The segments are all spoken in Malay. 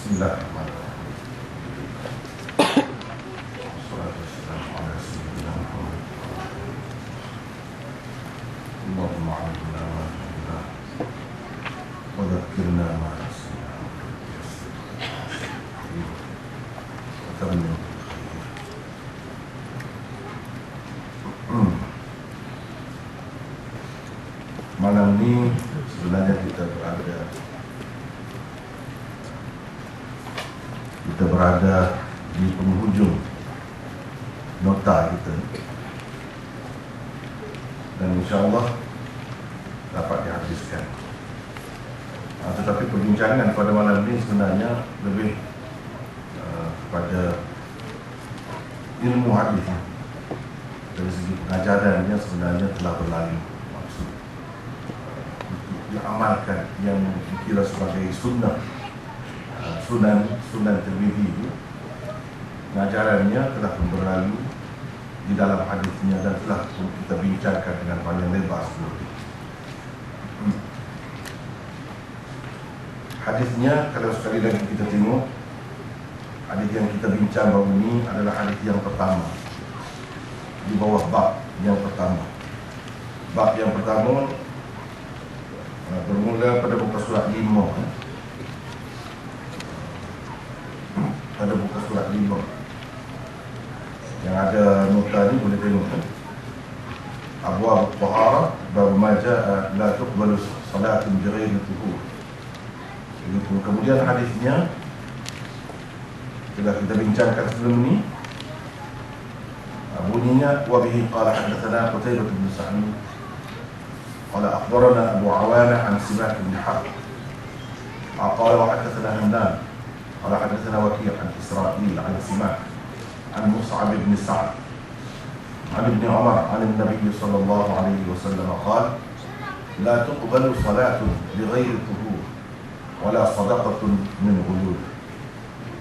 Bismillahirrahmanirrahim. Wassalatu wassalamu ala sayyidina Muhammad. Allahumma 'allimna ma jahilna wa dhakkirna ma nasina wa tammim bil khair. Malam ini sebenarnya kita berada di penghujung nota kita, dan insyaAllah dapat dihabiskan. Tetapi perbincangan pada malam ini sebenarnya lebih kepada ilmu hadis. Dari segi pengajarannya sebenarnya telah berlalu maksud untuk diamalkan yang dikira sebagai Sunan Tirmidzi itu, pengajarannya telah berlalu di dalam hadisnya dan telah kita bincangkan dengan panjang lebar sebelumnya. Hadisnya, kalau sekali lagi kita tengok, hadis yang kita bincang baru ini adalah hadis yang pertama di bawah bab yang pertama. Bab yang pertama bermula pada muka surat 5. Pada buka surat 5 yang ada nota ni boleh tengok kan? Abwab Taharah bab ma jaa la tuqbalu salatun bighairi tuhur. Kemudian hadisnya telah kita bincangkan sebelum ni. Bunyinya wa bihi qala hadatsana Qutaibah bin Sa'id qala akhbarana Abu Awana an Simak bin Harb qala wa hadatsana Hamdan قال حدثنا وكيع عن إسرائيل عن سماك عن مصعب بن سعد عن ابن عمر عن النبي صلى الله عليه وسلم قال لا تقبل صلاة بغير طهور ولا صدقة من غلول.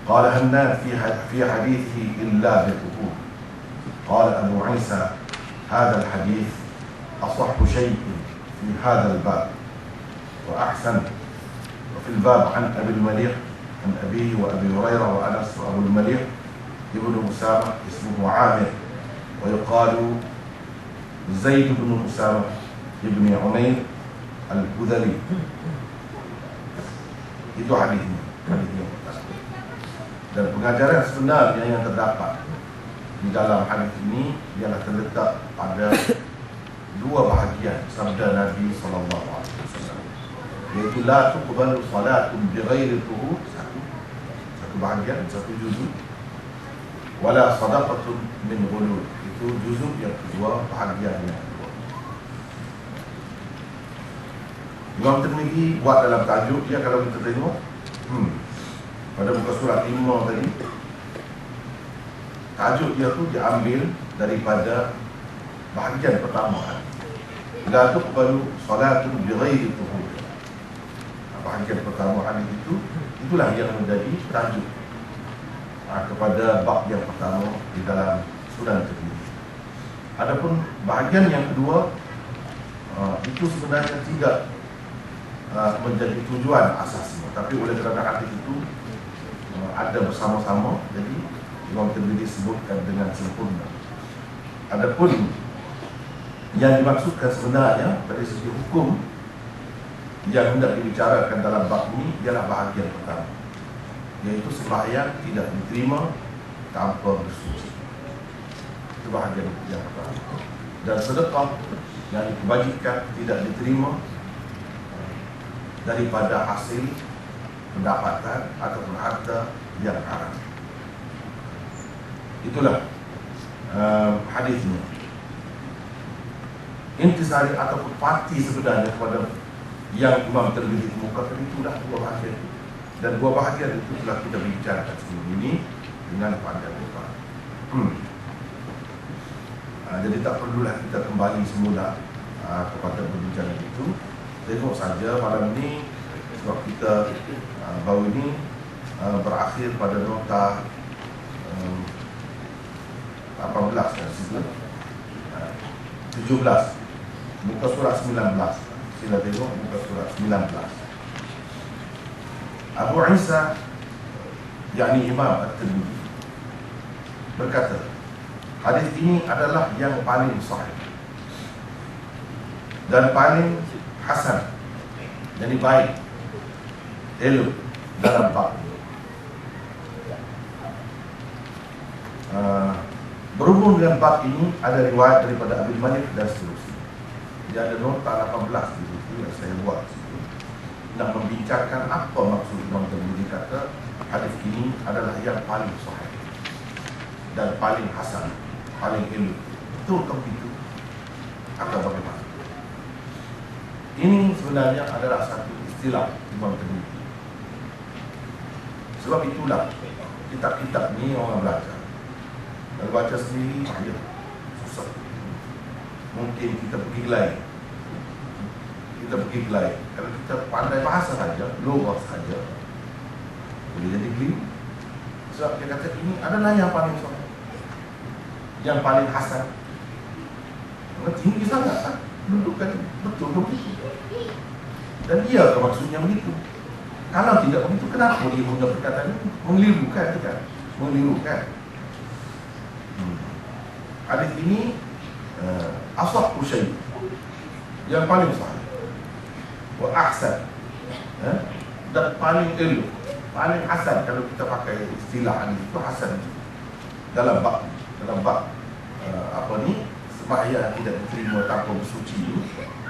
قال هنان في حديثه إلا بطهور. قال أبو عيسى هذا الحديث أصح شيء في هذا الباب وأحسن. وفي الباب عن أبي المليح عن أبيه وأبي هريرة وأنس وأبو المليح ابن أسامة اسمه عامر ويقال زيد بن أسامة ابن عمير الهذلي. Itu hadisnya. Dan pengajaran sebenarnya yang terdapat di dalam hadis ini ialah terletak pada dua bahagian sabda Nabi SAW, yaitu la tuqbalu salatun bighairi tuhur, satu bahagian, satu juzuk, wala sadaqatun min ghulul, itu juzuk yang kedua, bahagian yang kedua. Imam Tirmidzi buat dalam tajuk dia, kalau kita tengok pada muka surat 5 tadi, tajuk dia tu diambil daripada bahagian pertama, la tuqbalu salatun bighairi tuhur. Bahagian pertama hadis itu, itulah yang menjadi tajuk kepada bab yang pertama di dalam Sunan Tirmidzi. Adapun bahagian yang kedua, itu sebenarnya tidak menjadi tujuan asasnya, tapi oleh kerana hadis itu ada bersama-sama, jadi Imam Tirmidzi sebutkan dengan sempurna. Adapun yang dimaksudkan sebenarnya dari segi hukum yang hendak dibicarakan dalam bab ini ialah bahagian pertama, yaitu sembahyang tidak diterima tanpa bersuci. Itu bahagian yang pertama. Dan sedekah yang dibagikan tidak diterima daripada hasil pendapatan ataupun harta yang haram. Itulah hadisnya. Intisari ataupun parti sebenarnya kepada yang Imam Tirmidzi kemukakan itu dah dua bahagian, dan dua bahagian itu telah kita bicarakan sebelum ini dengan panjang lebar. Jadi tak perlulah kita kembali semula kepada perbincangan itu. Tengok saja malam ini, sebab kita baru ini berakhir pada nota 18 dan 17, muka surat 19. Sila tengok muka surat 19. Abu Isa yakni Imam At-Tirmidzi, berkata, hadis ini adalah yang paling sahih dan paling hasan, jadi baik, elok dalam bab. Berhubung dengan bab ini ada riwayat daripada Abi Malik dan seterusnya. Dia ada nota 18 di situ yang saya buat di situ, nak membincangkan apa maksud Imam Tirmidzi kata hadis ini adalah yang paling sahih dan paling hasan, paling elok. Betul ke begitu? Atau bagaimana? Ini sebenarnya adalah satu istilah Imam Tirmidzi. Sebab itulah kitab-kitab ni orang belajar. Kalau baca sendiri, ya, susah. Mungkin kita pergi gelai. Kalau kita pandai bahasa saja, logos saja, boleh jadi keliru. Sebab dia kata ini adalah yang paling sahih, yang paling hasan. Tinggi sangat kan? Dudukan betul begitu. Dan dia ke maksudnya begitu. Kalau tidak begitu, kenapa dia guna perkataan itu? Melirukan kan? Melirukan. Hadis ini asahhu syai', yang paling sahih, wa ahsan, dan paling elok, paling hasan. Kalau kita pakai istilah hadis itu hasan dalam bab apa ni, sembahyang tidak diterima tanpa bersuci,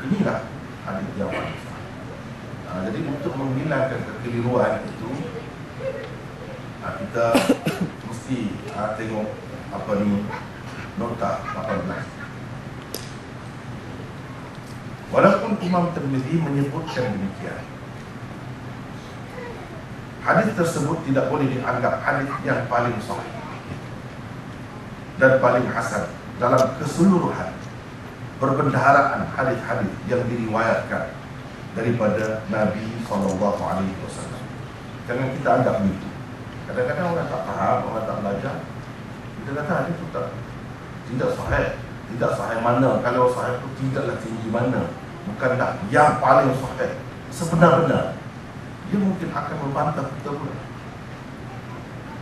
inilah hadis yang paling sahih. Jadi untuk menghilangkan kekeliruan itu, kita mesti tengok apa ni, nota 18. Walaupun Imam Tirmidzi menyebutkan demikian, hadis tersebut tidak boleh dianggap hadis yang paling sahih dan paling hasan dalam keseluruhan perbendaharaan hadis-hadis yang diriwayatkan daripada Nabi SAW. Jangan kita anggap begitu. Kadang-kadang orang tak faham, orang tak belajar, kita kata hadis itu tidak sahih. Tidak sahih mana? Kalau sahih itu tidaklah tinggi mana? Bukanlah yang paling sahih. Sebenar-benar dia mungkin akan membantah kita pula.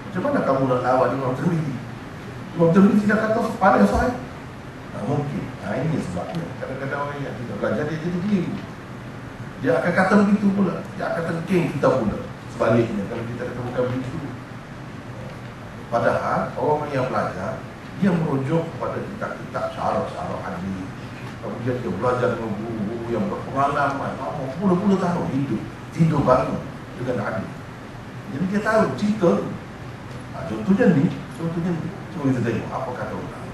Macam mana kamu nak lawan Imam Tirmidzi? Imam Tirmidzi tidak kata paling sahih. Mungkin. Ini sebabnya kadang-kadang orang yang tidak belajar dia jadi keliru. Dia akan kata begitu pula. Dia akan tengking kita pula. Sebaliknya, kalau kita kata bukan begitu. Padahal orang yang belajar, dia merujuk kepada kitab-kitab syarah hadis. Kemudian dia belajar dengan guru-guru yang berpengalaman, puluh-puluh tahun hidup, tidur bangun dengan hadis. Jadi dia tahu cerita. Contohnya ni. Cuba kita tengok apa kata orang.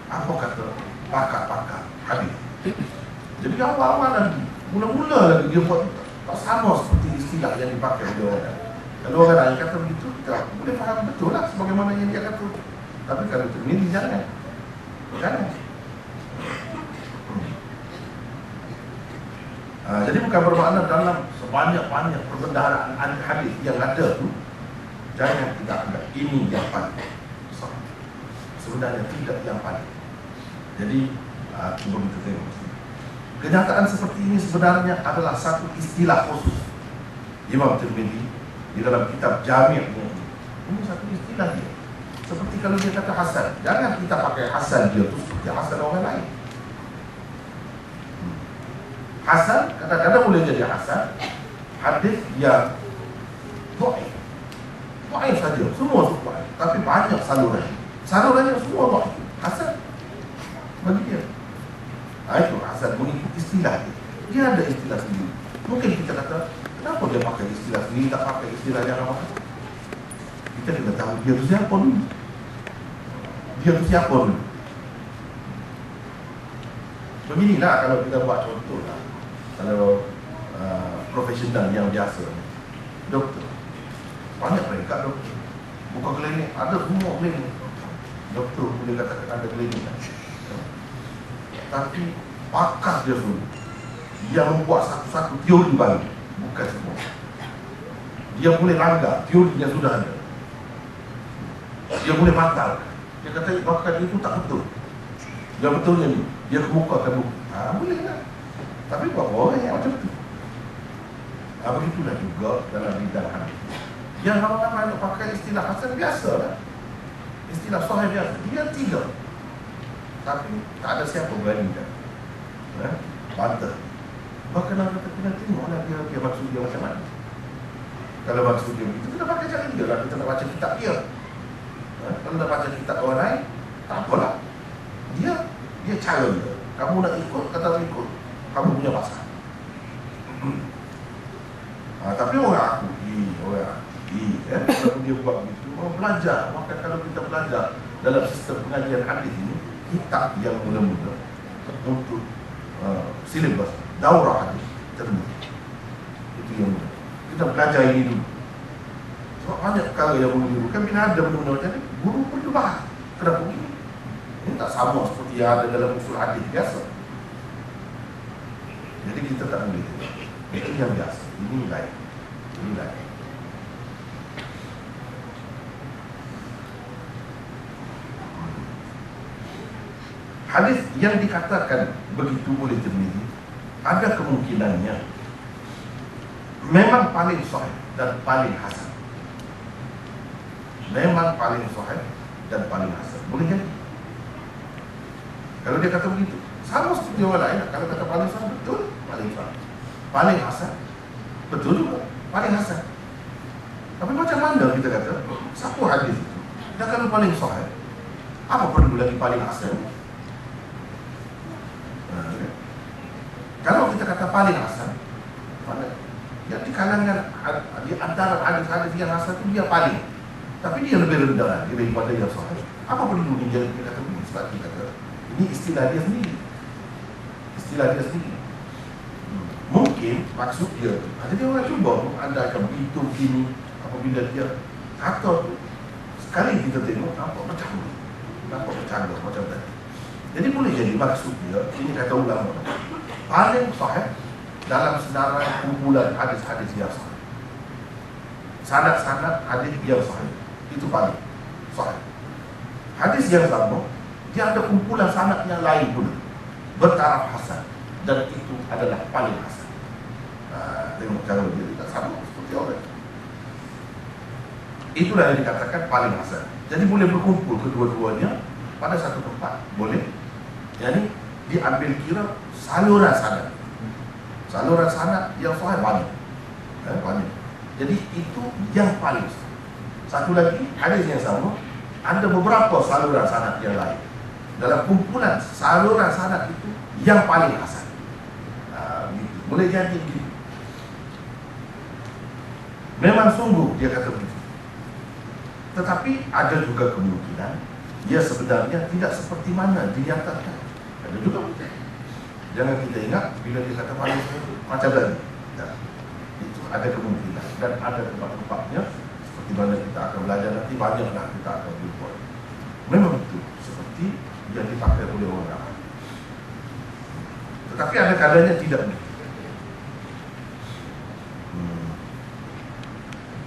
Apa kata pakar-pakar hadis. Jadi awal-awal lagi, mula-mula lagi dia buat tak sama seperti istilah yang dipakai oleh orang. Kalau orang lain kata begitu, kita boleh faham betul lah sebagaimana yang dia kata. Tapi kalau Tirmidzi jangan. Jadi bukan bermakna dalam sebanyak-banyak perbendaharaan hadis yang ada tu, jangan kita anggap ini yang paling. Sebenarnya tidak yang paling. Jadi cuba kita tengok. Kenyataan seperti ini sebenarnya adalah satu istilah khusus Imam Tirmidzi di dalam kitab Jami'. Ini satu istilah dia. Seperti kalau dia kata hasan, jangan kita pakai hasan dia tu seperti hasan orang lain. Hasan kadang-kadang boleh jadi hasan hadis yang dhaif. Dhaif saja, semua dhaif. Tapi banyak salurannya semua dhaif. Hasan bagi dia. Itu hasan mengikut istilah dia. Dia ada istilah sendiri. Mungkin kita kata, kenapa dia pakai istilah sendiri, tak pakai istilah yang apa? Kita kena tahu dia tu siapa dulu. Beginilah kalau kita buat contoh lah. Kalau profesional yang biasa, doktor, banyak peringkat doktor. Buka klinik, ada semua klinik. Doktor boleh katakan ada klinik. Tapi pakar dia dulu, dia membuat satu-satu teori baru. Bukan semua. Dia boleh langgar teorinya sudah ada. Dia boleh batal. Dia kata bahkan itu tak betul. Yang betulnya ni, dia kemukakan bukti. Boleh lah. Tapi buat orang yang macam tu. Begitulah juga dalam bidang hadis. Yang ramai-ramai nak pakai istilah hasan biasa lah, istilah sahih biasa. Dia 3, tapi tak ada siapa berani kan bantah. Bahkan orang kata kena tengoklah dia maksud dia macam mana. Kalau maksud dia begitu, kita pakai cara dia lah. Kita nak baca kitab dia. Kalau nak baca kitab orang lain, tak apalah. Dia cara dia. Kamu nak ikut, kata ikut, kamu punya pasal. Tapi orang kalau dia buat begitu, orang belajar. Maka kalau kita belajar dalam sistem pengajian hadis ini, kitab yang mula-mula untuk silibus daurah hadis termula, itu yang mula. Kita belajar ini dulu. Sebab banyak perkara yang mula-mula kan bila ada benda-benda macam ni, guru pun tu bahas. Kenapa begini? Ini tak sama seperti yang ada dalam usul hadis biasa. Jadi kita tak boleh. Itu yang biasa. Ini lain. Ini lain. Hadis yang dikatakan begitu oleh Tirmizi, ada kemungkinannya memang paling sahih dan paling hasan. Memang paling sahih dan paling hasan. Boleh jadi. Kalau dia kata begitu, sama seperti orang lain. Kalau kata paling sahih, betul, paling sahih. Paling hasan, betul juga, paling hasan. Tapi macam mana kita kata satu hadis itu, dan kalau paling sahih, apa perlu lagi paling hasan? Kalau kita kata paling hasan, mana yang di kalangan di antara hadis-hadis yang hasan itu dia paling, tapi dia lebih rendah daripada yang sahih. Apa perlu dia kata begini? Sebab kita kata ini istilah dia sendiri. Istilah dia sendiri. Mungkin maksud dia, jadi orang cuba adakan begitu begini apabila dia kata tu, sekali kita tengok nampak macam ni, nampak macam tadi. Jadi boleh jadi maksud dia, ini kata ulama, paling sahih dalam senarai kumpulan hadis-hadis yang sahih. Sanad-sanad hadis yang sahih, itu paling sahih. Hadis yang sama, dia ada kumpulan sanad yang lain pula, bertaraf hasan, dan itu adalah paling hasan. Tengok cara dia tidak sama seperti orang. Itulah yang dikatakan paling hasan. Jadi boleh berkumpul kedua-duanya pada satu tempat, boleh. Jadi diambil kira saluran sanad. Saluran sanad yang sahih banyak. Banyak. Jadi itu yang paling sahih. Satu lagi, hadis yang sama, ada beberapa saluran sanad yang lain. Dalam kumpulan saluran sanad itu yang paling hasan. Gitu. Boleh jadi begitu. Memang sungguh dia kata begitu. Tetapi ada juga kemungkinan dia sebenarnya tidak seperti mana dinyatakan. Ada juga betul. Jangan kita ingat bila dia kata paling macam tadi. Itu ada kemungkinan dan ada tempat-tempatnya seperti mana kita akan belajar nanti, banyaklah kita akan berbuat. Memang itu seperti yang dipakai oleh orang ramai. Tetapi ada kadanya tidak begitu.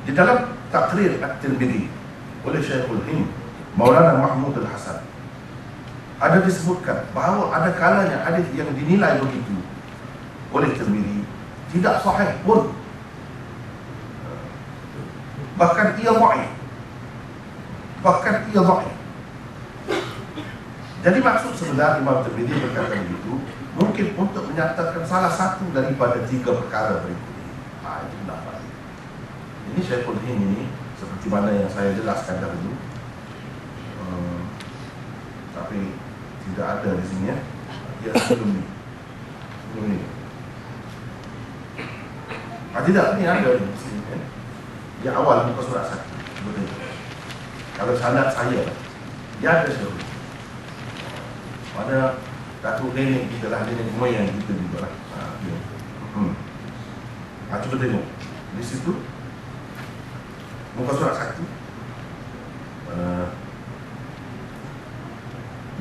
Di dalam Taqrir At-Tirmidzi oleh Syekhul Hind Maulana Mahmud Al-Hasan ada disebutkan bahawa ada kalanya hadis yang dinilai begitu oleh Tirmidzi tidak sahih pun, bahkan ia dhaif. Jadi maksud sebenarnya Imam Tirmidzi berkata begitu mungkin untuk menyatakan salah satu daripada 3 perkara berikut ini. Itu nampak. Ini Syekhul Hind ini seperti mana yang saya jelaskan dahulu, tapi tidak ada di sini ya. Dia sebelum ini. Tidak, ini ada di sini ya. Dia awal muka surat 1. Betul. Kalau sanad saya, dia ada Syekhul Hind. Pada datuk nenek kita lah, nenek moyang kita juga lah. Cuba tengok di situ muka surat 1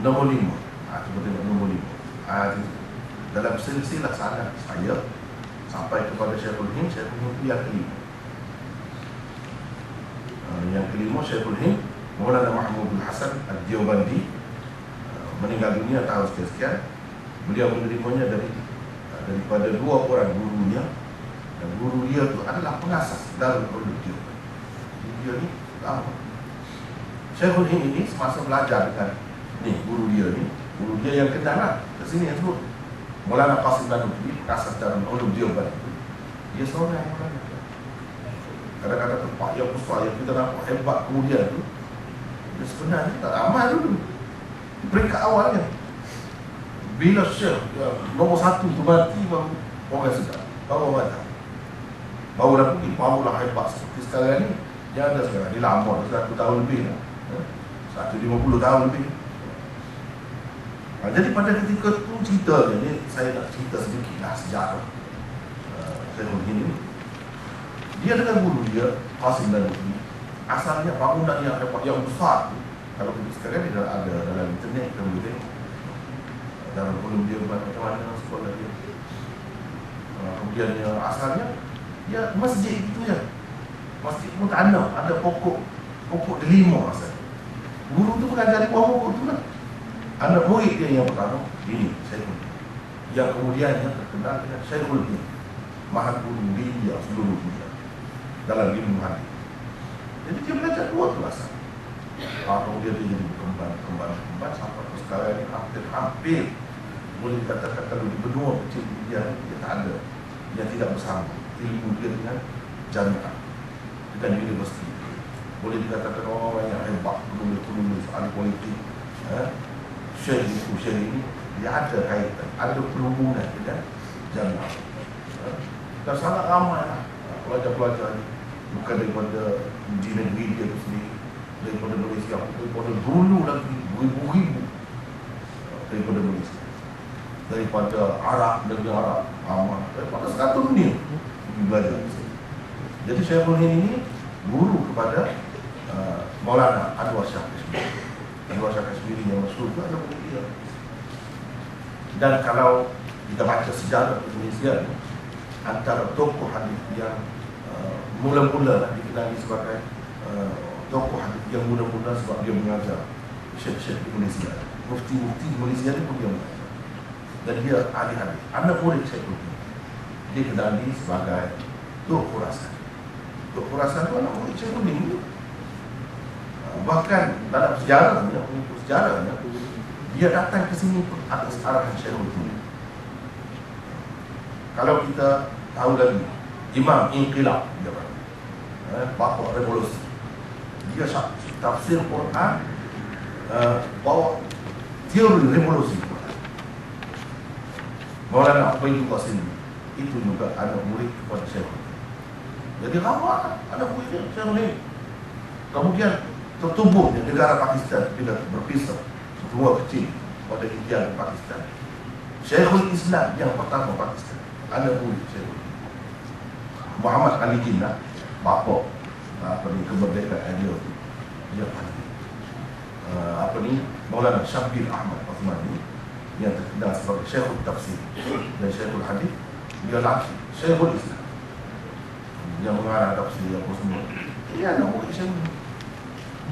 nombor 5. Cuba tengok nombor 5. Dalam silsilah sanad saya sampai kepada Syekhul Hind itu yang kelima. Yang kelima Syekhul Hind Maulana Mahmud Al-Hasan Al-Diawbandi, meninggal dunia tahun sekian. Beliau menerimanya daripada 2 orang gurunya, dan guru dia itu adalah pengasas Darul Ulum Diawband. Dia ni lama. Syekhul Hind ini semasa belajar dengan guru dia yang kenal lah. Ke sini yang sebut Maulana Qasim Nanutwi, Kasar Darul Ulum Deoband itu. Dia seorang yang Maulana. Kadang-kadang tempat yang besar yang kita nampak hebat kemudian tu, dia sebenarnya tak amal dulu. Peringkat awalnya. Bila Syekh nombor 1 tu mati, baru orang sedar, baru orang tahu. Baru dah pergi, barulah hebat seperti sekarang ni. Dia ada sekarang, dia lama, 100 tahun lebih lah. 150 tahun lebih. Jadi pada ketika tu cerita ni, saya nak cerita sedikit lah sejarah Syekhul Hind ini. Dia dengan guru dia, Qasim Nanutwi, asalnya bangunan yang besar tu, kalau kita sekarang ni ada dalam internet, kita boleh tengok dalam kolom dia macam mana sekolah dia. Kemudian asalnya dia masjid itu je, masjid mutanam, ada pokok delima asalnya. Guru tu mengajar di bawah pokok tu lah. Anak murid dia yang pertama ini Syekhul Hind, yang kemudiannya terkenal dengan Syekhul Hind, Maha Guru dia seluruh dunia dalam ilmu hadis. Jadi dia belajar dua tu asal. Kemudian dia jadi berkembang sampai sekarang ini hampir boleh dikatakan kalau di benua kecil dia tak ada yang tidak bersama ilmu dia dengan jamiah, dengan universiti. Boleh dikatakan orang yang hebat, penulis ahli politik, syekh ini dia ada kaitan, ada perhubungan dengan jamiah. Dan sangat ramai lah pelajar-pelajar ni, bukan daripada di negeri dia tu sendiri, daripada Malaysia, daripada dulu lagi ribu-ribu daripada Malaysia, daripada Arab, negeri Arab, daripada satu dunia belajar. Jadi Syekhul Hind ini guru kepada Maulana Anwar Shah Kashmiri. Anwar Shah Kashmiri yang masyhur tu ada murid dia. Dan kalau kita baca sejarah Indonesia ni, antara tokoh hadis yang mula-mula dikenali sebagai tokoh hadis yang mula-mula sebab dia mengajar syekh-syekh di Malaysia, mufti-mufti di Malaysia ni pun dia mengajar. Dan dia ahli hadis, anak murid Syekhul Hind. Dia dikenali sebagai Tok Khurasan. Tok Khurasan tu anak murid Syekhul Hind. Bahkan dalam sejarahnya, dia datang ke sini atas arahan Syekhul Hind. Kalau kita tahu lagi, Imam Inqilab dia bapa revolusi. Dia tafsir Quran, bawa teori revolusi Quran. Maulana Ubaidullah Sindi itu juga anak murid kepada Syekhul Hind. Jadi ramai anak murid dia Syekhul Hind. Kemudian tertubuhnya negara Pakistan bila berpisah, semua kecil pada India dan Pakistan. Syekhul Islam yang pertama Pakistan, anak murid Syekhul Hind. Muhammad Ali Jinnah, bapa kemerdekaan dia pandai. Maulana Syabir Ahmad Uthmani yang terkenal sebagai Syekhul Tafsir dan Syekhul Hadis, dia laki Syekhul Islam yang mengarang tafsir apa semua. Dia anak murid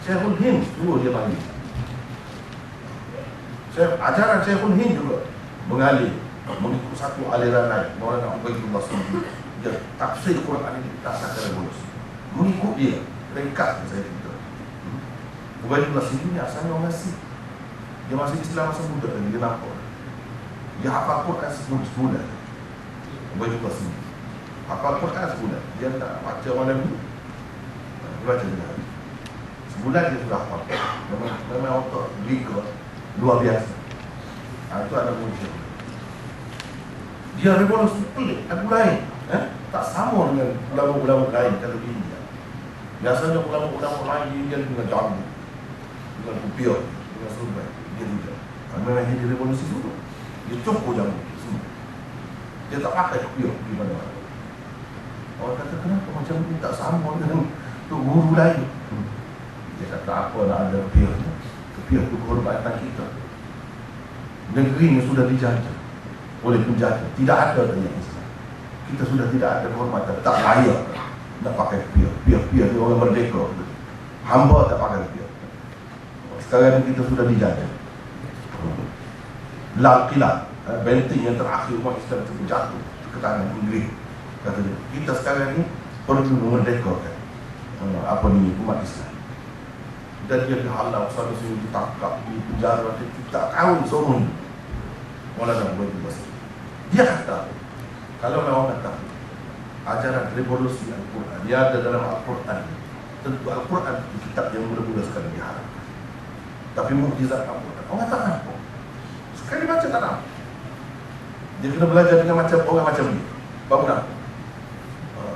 Syekhul Hind dulu dia panggil. Ajaran Syekhul Hind juga mengalir mengikut satu aliran lain, Maulana Ubaidullah Sindi. Dia tafsir Quran ini tak secara revolusi, mengikut dia ringkas saya cerita. Ubaidullah Sindi ni asalnya orang Sikh. Dia masih Islam masa muda lagi, dia nampak. Dia hafal Quran sebulan. Ubaidullah Sindi hafal Quran sebulan. Dia tak baca malam ni, dia baca dengan sebulan dia sudah hafal. Memang otak liga luar biasa. Itu ada muncul. Dia revolusi pelik, lagu lain. Tak sama dengan ulama-ulama lain kalau di India. Biasanya ulama-ulama lain di India dengan jambu, dengan kupiah, dengan surbai. Dia tidak. Memang dia revolusi dulu. Dia cukup jambu semua. Dia tak pakai kupiah di mana-mana. Orang kata kenapa macam ni tak sama dengan tu guru lain. Dia kata apa nak ada kupiah. Kupiah tu kehormatan kita. Negeri ni sudah dijajah oleh penjajah. Tidak ada yang Islam. Kita sudah tidak ada kehormatan, tak layak nak pakai kupiah dia orang merdeka. Hamba tak pakai kupiah. Sekarang ni kita sudah dijajah. Lal-Qilab, benteng yang terakhir umat Islam itu jatuh ke tangan Inggeris. Kata dia, kita sekarang ni perlu memerdekakan apa ni, umat Islam. Dan dia dihalau, selalu ditangkap, di penjara, dia tak tahu seorang ni. Maulana buat itu bahasa. Dia kata, kalau orang kata ajaran revolusi Al-Quran, dia ada dalam Al-Quran. Tentu Al-Quran itu kitab yang mula-mula sekali diharapkan. Tapi mukjizat Al-Quran, orang tak nampak. Sekali baca tak nampak. Dia kena belajar dengan macam orang macam ni, baru nampak.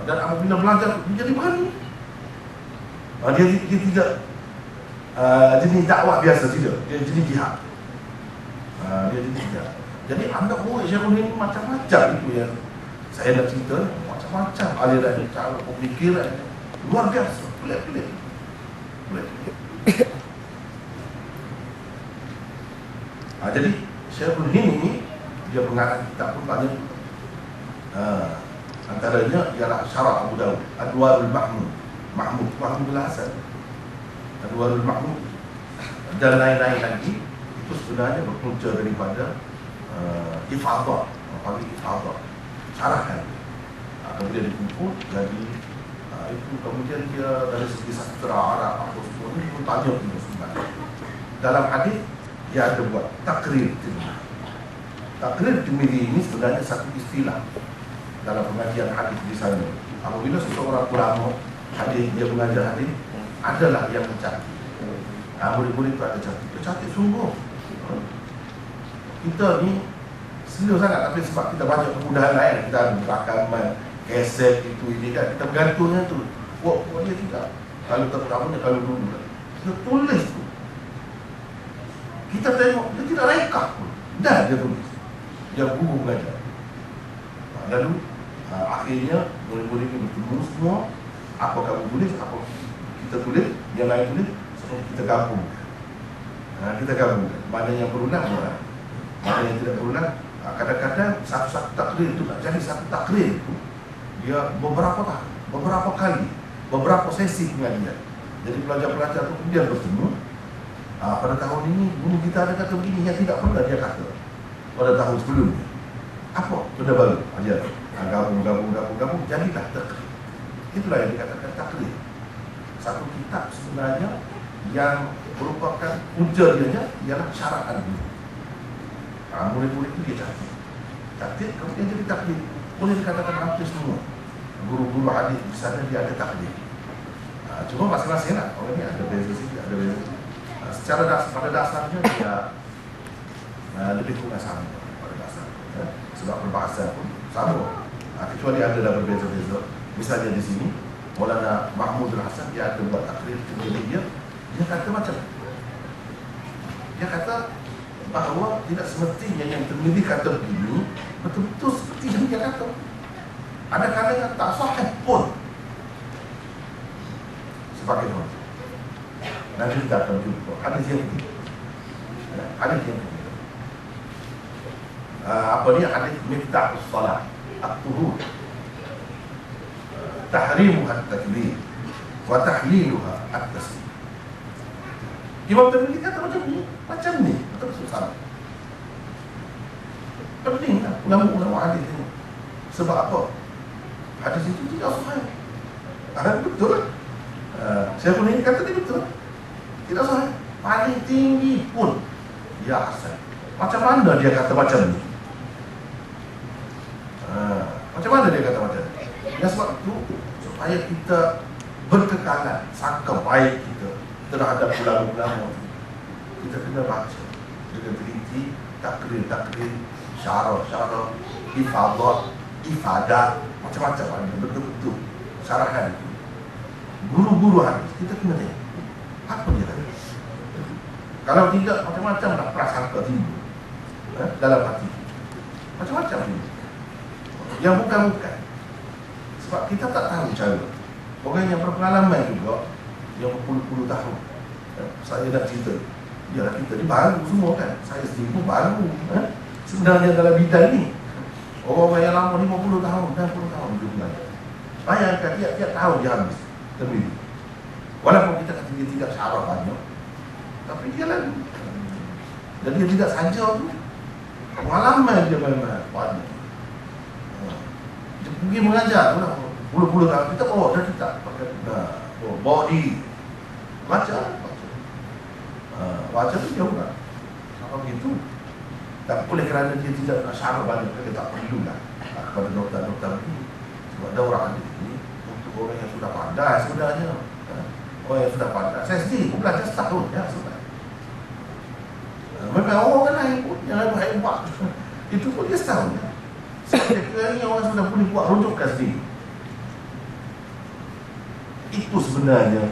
Dan apabila belajar, dia jadi berani. Dia tidak jenis dakwah biasa, tidak. Dia jenis jihad. Dia jenis jihad. Jadi anda murid Syekhul ini macam-macam itu yang saya nak cerita, macam-macam aliran cara pemikiran luar biasa, pelik-pelik. Jadi Syekhul ini dia mengarang kitab pun banyak. Antaranya ialah Syarah Abu Dawud, Adwarul Mahmud Hasan, Adwarul Mahmud, dan lain-lain lagi. Itu sebenarnya berpunca daripada ifadah, syarahan. Kemudian dikumpul jadi itu, kemudian dia dari segi sastra Arab apa semua ni pun tanya itu sebenarnya. Dalam hadis dia ada buat takrir Tirmidzi. Takrir Tirmidzi ini sebenarnya satu istilah dalam pengajian hadis di sana. Apabila seseorang ulama hadis, dia mengajar hadis, adalah yang mencatat. Murid-murid itu ada catat. Dia catat sungguh. Kita ni sila sangat, tapi sebab kita banyak kemudahan lain, kita ada rakaman, keset itu ini kan, kita bergantungnya tu. Wah, dia tidak. Kalau terutamanya kalau dulu kita tulis tu, kita tengok dia tidak rekah pun, dah dia tulis. Dia guru mengajar. Lalu akhirnya murid-murid ini bertemu semua. Apa kamu tulis, apa kita tulis, yang lain tulis, semua kita gabungkan. Kita gabungkan. Mana yang berulang, mana yang tidak berulang. Kadang-kadang satu-satu takrir itu nak jadi satu takrir itu dia beberapa tahun, beberapa kali, beberapa sesi pengajian. Jadi pelajar-pelajar itu kemudian bertemu. Pada tahun ini guru kita ada kata begini yang tidak pernah dia kata pada tahun sebelumnya. Apa? Benda baru ajar. Gabung, jadilah takrir. Itulah yang dikatakan takrir. Satu kitab sebenarnya yang merupakan punca dia ialah syarahan. Murid-murid itu dia catat, kemudian jadi takdir. Boleh dikatakan hampir semua guru-guru hadis di sana dia ada takdir. Cuma masing-masing lah, orang ni ada beza sikit, ada beza. Secara pada dasarnya dia lebih kurang sama pada dasarnya. Sebab berbahasa pun sama. Kecuali ada dah berbeza-beza. Misalnya di sini Maulana Mahmud Hasan dia ada buat takdir kepada dia kata macam, dia kata bahawa tidak semestinya yang Tirmidzi kata begini betul-betul seperti yang dia kata. Ada kalanya tak sahih pun. Sebagai contoh, nanti kita akan jumpa hadis yang ini. Hadis yang ini. Apa dia hadis Miftahus Salat At-Tuhur, tahrimuha at-takbir wa tahliluha at-taslim. Imam Tirmidzi kata macam ni, betul salah. Penting lah ulama-ulama hadis ini. Sebab apa? Hadis itu tidak sahih. Betul lah. Syekhul ini kata dia betul. Tidak sahih. Paling tinggi pun dia hasan. Macam mana dia kata macam ni? Macam mana dia kata macam ni? Ya sebab itu supaya kita berkekalan sangka baik kita terhadap ulama-ulama, kita kena baca dengan teliti, takrir, syarah, ifadah, macam-macam ada, betul-betul syarahan itu. Guru-guru hadis kita kena tengok apa dia kata. Kalau tidak, macam-macam lah prasangka timbul dalam hati, macam-macam timbul yang bukan-bukan. Sebab kita tak tahu cara. Orang yang berpengalaman juga, yang berpuluh-puluh tahun, saya nak cerita, yalah kita ni baru semua kan, saya sendiri pun baru sebenarnya dalam bidang ni. Orang yang lama 50 tahun, 60 tahun dia belajar. Bayangkan tiap-tiap tahun dia habis Tirmidzi. Walaupun kita kata dia tidak syarah banyak, tapi dia lalu. Dan dia tidak saja tu, pengalaman dia memang banyak. Dia pergi mengajar pula puluh-puluh tahun, kita bawa dah kita pakai body. Baca. Baca tu jauh tak? Apa begitu? Tak boleh kerana dia tidak nak syarah balik, dia tak perlu lah kepada doktor-doktor ini. Sebab ada orang ini untuk orang yang sudah pandai sebenarnya. Orang yang sudah pandai. Saya sendiri pun belajar setahun ya sudah. Memang orang lain pun yang hebat. Itu pun dia setahun ya. Sebab dia kira ni orang sudah boleh buat rujukan sendiri. Itu sebenarnya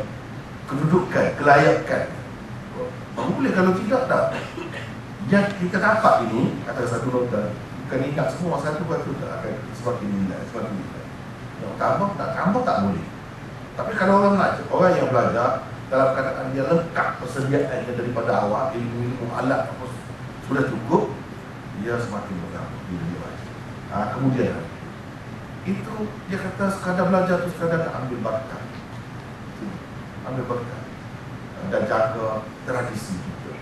kedudukan, kelayakan. Boleh kalau tidak tak. Yang kita dapat ini, kata satu doktor, bukan ingat semua satu batu tak akan semakin nilai, semakin nilai. Yang tambah tak boleh. Tapi kalau orang yang belajar dalam keadaan dia lengkap persediaannya daripada awal, ilmu alat apa sudah cukup, dia semakin bertambah bila dia baca. Kemudian itu dia kata sekadar belajar tu sekadar nak ambil berkat. Ambil berkat dan jaga tradisi juga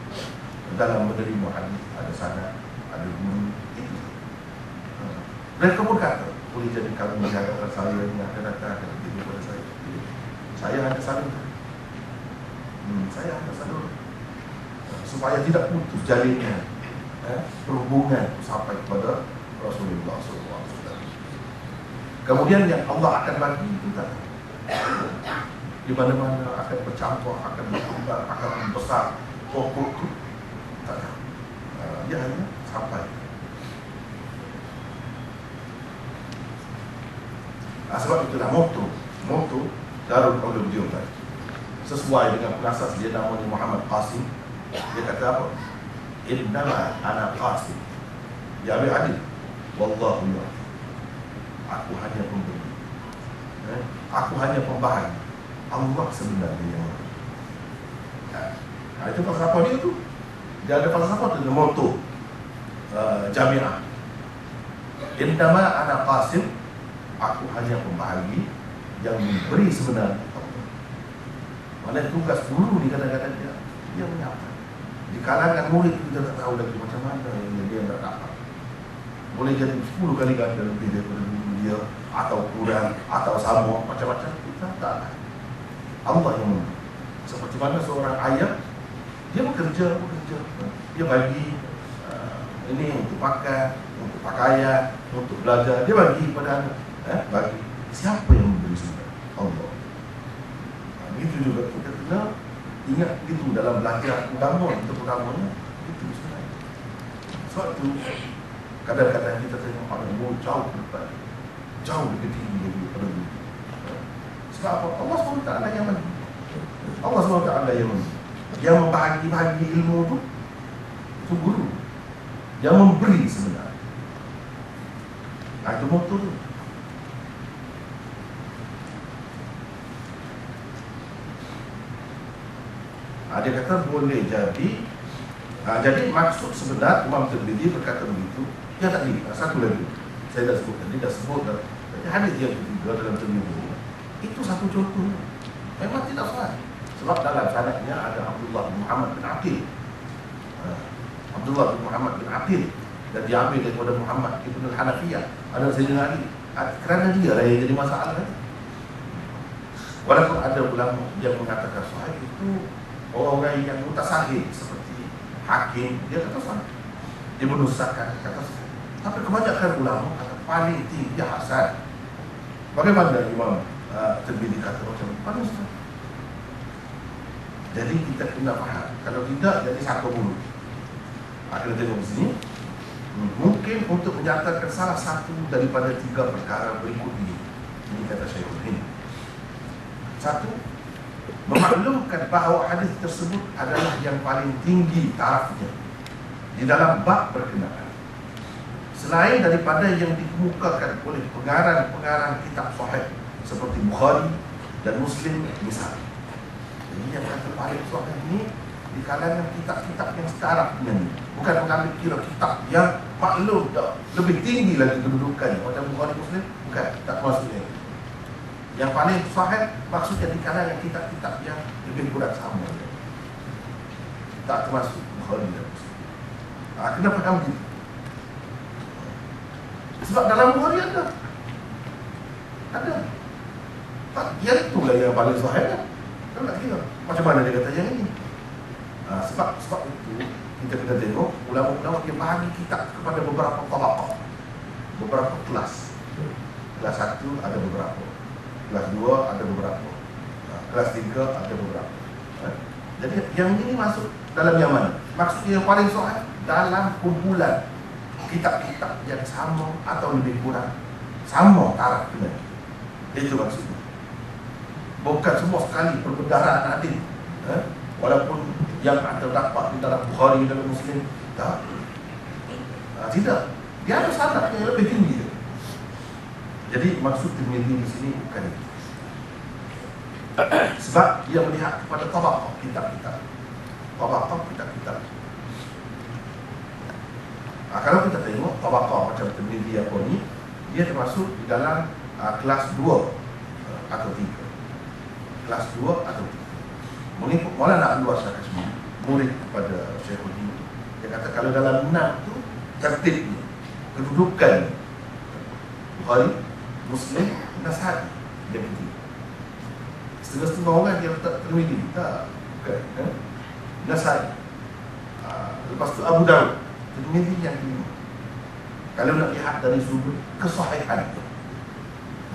dalam menerima hadis, ada sanad, ada guru itu. Mereka pun kata boleh jadi kamu menjaga saya yang akan datang akan lebih kepada saya. Saya hanya salur. Saya hanya salur supaya tidak putus jalinnya perhubungan sampai kepada Rasulullah SAW. Kemudian yang Allah akan bagi itu tak, di mana-mana akan bercampur, akan berkembang, akan membesar pokok itu tak tahu. Dia hanya sampai. Sebab itulah moto Darul Ulum Deoband sesuai dengan penasas dia, namanya Muhammad Qasim. Dia kata apa? Innama ana Qasim ya Abi Adil wallahu yu'ti. Aku hanya pemberi, aku hanya pembahagi. Allah sebenarnya yang itu falsafah dia tu. Dia ada falsafah tu, moto Jamiah. Innama ana Qasim, aku hanya pembahagi, yang memberi sebenarnya Allah. Mana tugas guru di kadang-kadang dia menyapa. Di kalangan murid kita tak tahu lagi macam mana yang dia nak dapat. Boleh jadi 10 kali ganda lebih daripada guru dia, atau kurang, atau sama, macam-macam. Kita tak tahu. Allah yang memberi. Seperti mana seorang ayah, dia bekerja, dia bagi ini untuk makan, untuk pakaian, untuk belajar, dia bagi kepada anak. Bagi siapa yang memberi sebenarnya? Allah. Begitu juga kita kena ingat itu dalam belajar agama, kita utamanya itu sebenarnya. Sebab itu kadang-kadang kita tengok ada jauh ke depan, jauh lebih tinggi daripada itu. Sebab apa? Allah SWT yang bagi. Allah SWT yang bagi. Yang membagi ilmu itu guru. Yang memberi sebenarnya. Itu moto tu. Dia kata boleh jadi. Jadi maksud sebenar Imam Tirmidzi berkata begitu. Dia tak ni. Satu lagi saya dah sebut tadi, jadi hadis yang ketiga dalam Tirmidzi itu satu contoh. Memang tidak salah. Sebab dalam sanadnya ada Abdullah bin Muhammad bin Aqil. Abdullah bin Muhammad bin Aqil, dan diambil daripada Muhammad ibn al-Hanafiyah, ada Sayyidina Ali. Kerana dia lah yang jadi masalah kan? Walaupun ada ulama yang mengatakan sahih itu orang-orang yang mutasahih seperti Hakim, dia kata sahih, dia menusakan kata sahih. Tapi kebanyakan ulama kata paling tinggi hasan. Bagaimana Imam Tirmidzi kata macam paling sahih. Jadi kita kena faham. Kalau tidak, jadi satu mulut. Akhirnya tengok di sini. Mungkin untuk menyatakan salah satu daripada 3 perkara berikut ini. Ini kata Syekhul Hind. Satu, memaklumkan bahawa hadis tersebut adalah yang paling tinggi tarafnya di dalam bab berkenaan, selain daripada yang dikemukakan oleh pengarang-pengarang kitab sahih seperti Bukhari dan Muslim misalnya. Jadi yang kata paling sahih ini di kalangan kitab-kitab yang sekarang ini, bukan mengambil kira kitab yang maklum dah lebih tinggi lagi kedudukannya macam Bukhari Muslim, bukan, tak maksudnya. Yang paling sahih maksudnya di kalangan kitab-kitab yang lebih kurang sama, tak termasuk Bukhari dan Muslim. Kenapa kamu gitu? Sebab dalam Bukhari ada Yang itulah yang paling sahih kan? Kan nak kira macam mana dia kata yang ini. Sebab itu kita kena tengok ulama-ulama dia bagi kitab kepada beberapa tabaqah, beberapa kelas. Kelas 1 ada beberapa, kelas 2 ada beberapa, kelas 3 ada beberapa. Jadi yang ini masuk dalam yang mana? Maksudnya yang paling sahih dalam kumpulan kitab-kitab yang sama atau lebih kurang sama taraf dengan. Itu maksudnya. Bukan semua sekali perbedaan hadis. Walaupun yang terdapat di dalam Bukhari dan Muslim tak. Tidak. Dia ada sanad yang lebih tinggi. Jadi maksud Tirmidzi di sini bukan itu. Sebab dia melihat kepada tabaqah kitab-kitab. Tabaqah kitab-kitab. Kalau kita tengok tabaqah macam Tirmidzi apa ni, dia termasuk di dalam kelas 2 atau 3. Kelas 2 atau 3. Mengikut Maulana Anwar Shah Kashmiri, murid kepada Syekhudin, dia kata kalau dalam 6 tu tertibnya, kedudukan Bukhari, Muslim, Nasa'i dia ketiga. Setengah-setengah orang dia letak Tirmidzi, tak, bukan. Nasa'i, lepas tu Abu Dawud, Tirmidzi yang kelima. Kalau nak lihat dari sudut kesahihan itu,